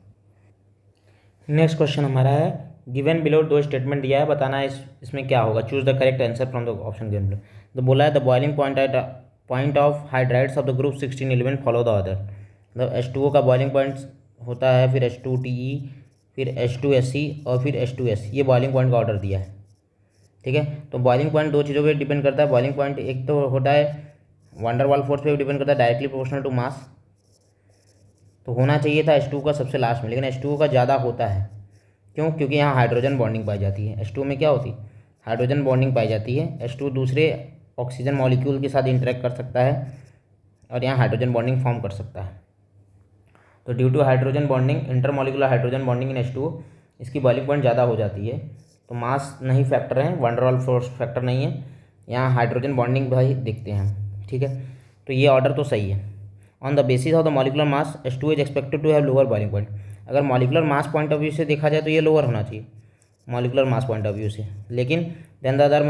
नेक्स्ट क्वेश्चन हमारा है गिवन बिलो, दो स्टेटमेंट दिया है, बताना है इसमें क्या होगा, choose the correct answer from the option given below. तो बोला है the boiling point of hydrides of the group 16 follow the other, मतलब H2O का बॉइलिंग पॉइंट होता है, फिर H2TE, फिर H2SC और फिर H2S, ये बॉइलिंग पॉइंट का ऑर्डर दिया है। ठीक है, तो बॉइलिंग पॉइंट दो चीज़ों पे डिपेंड करता है। बॉइलिंग पॉइंट एक तो होता है वंडर वाल फोर्स पे डिपेंड करता है, डायरेक्टली प्रोपोर्शनल टू मास। तो होना चाहिए था H2O का सबसे लास्ट में, लेकिन H2O का ज़्यादा होता है। क्यों? क्योंकि यहाँ हाइड्रोजन बॉन्डिंग पाई जाती है। H2O में क्या होती है? हाइड्रोजन बॉन्डिंग पाई जाती है। H2O दूसरे ऑक्सीजन मॉलिक्यूल के साथ इंटरेक्ट कर सकता है और यहाँ हाइड्रोजन बॉन्डिंग फॉर्म कर सकता है। तो due to hydrogen bonding, intermolecular hydrogen bonding in H2O, इसकी बॉइलिंग पॉइंट ज़्यादा हो जाती है। तो मास नहीं फैक्टर है, वंडर वाल फोर्स फैक्टर नहीं है, यहाँ हाइड्रोजन बॉन्डिंग भाई देखते हैं हम। ठीक है, तो ये ऑर्डर तो सही है। On the basis of the molecular mass H2O is expected to have lower boiling point. अगर molecular mass point of view से देखा जाए तो ये लोअर होना चाहिए molecular mass point of view से, लेकिन then the other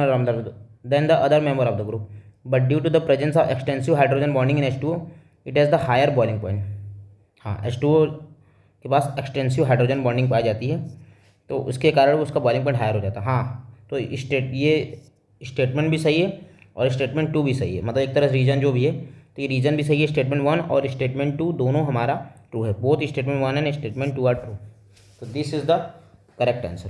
member of the group, but due to the presence of extensive hydrogen bonding in H2O it has the higher boiling point. हाँ, H2O के पास extensive hydrogen bonding पाई जाती है, तो उसके कारण उसका बॉइलिंग पॉइंट हायर हो जाता है। हाँ, तो ये स्टेटमेंट भी सही है और स्टेटमेंट 2 भी सही है, मतलब एक तरह से रीजन जो भी है, तो ये रीजन भी सही है। स्टेटमेंट 1 और स्टेटमेंट 2 दोनों हमारा ट्रू है, both statement 1 and statement 2 are true. तो this is the correct answer.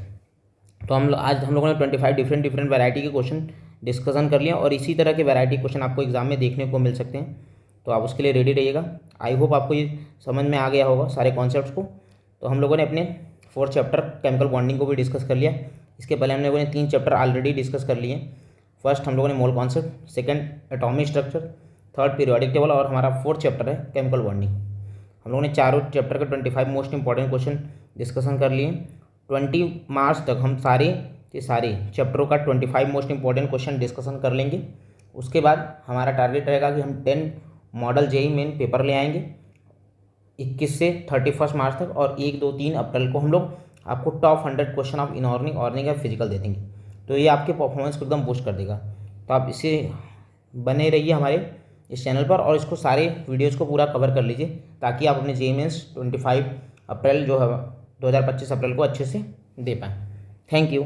तो आज हम लोगों ने 25 डिफरेंट वैरायटी के क्वेश्चन डिस्कशन कर लिया और इसी तरह के वैरायटी क्वेश्चन आपको एग्जाम में देखने को मिल सकते हैं, तो आप उसके लिए रेडी रहिएगा। आई होप आपको ये समझ में आ गया होगा सारे कॉन्सेप्ट्स को। तो हम लोगों ने अपने 4th चैप्टर केमिकल बॉन्डिंग को भी डिस्कस कर लिया। इसके पहले हम लोगों ने 3 चैप्टर ऑलरेडी डिस्कस कर लिए। फर्स्ट हम लोगों ने mole concept, second atomic structure, third periodic table और हमारा 4th चैप्टर है केमिकल बॉन्डिंग। हम लोगों ने चारों चैप्टर के 25 मोस्ट इंपॉर्टेंट क्वेश्चन डिस्कशन कर लिए। 20 मार्च तक हम सारे के सारे चैप्टरों का 25 मोस्ट इंपॉर्टेंट क्वेश्चन डिस्कशन कर लेंगे। उसके बाद हमारा टारगेट रहेगा कि हम 10 मॉडल JEE मेन पेपर ले आएंगे 21 से 31 मार्च तक, और 1, 2, 3 अप्रैल को हम लोग आपको टॉप 100 क्वेश्चन ऑफ इनऑर्गेनिक और फिजिकल दे देंगे। तो ये आपके परफॉर्मेंस को एकदम बूस्ट कर देगा। तो आप इसे बने रहिए हमारे इस चैनल पर और इसको सारे वीडियोस को पूरा कवर कर लीजिए, ताकि आप अपने JEE मेंस 25 अप्रैल जो है 2025 अप्रैल को अच्छे से दे पाएँ। Thank you.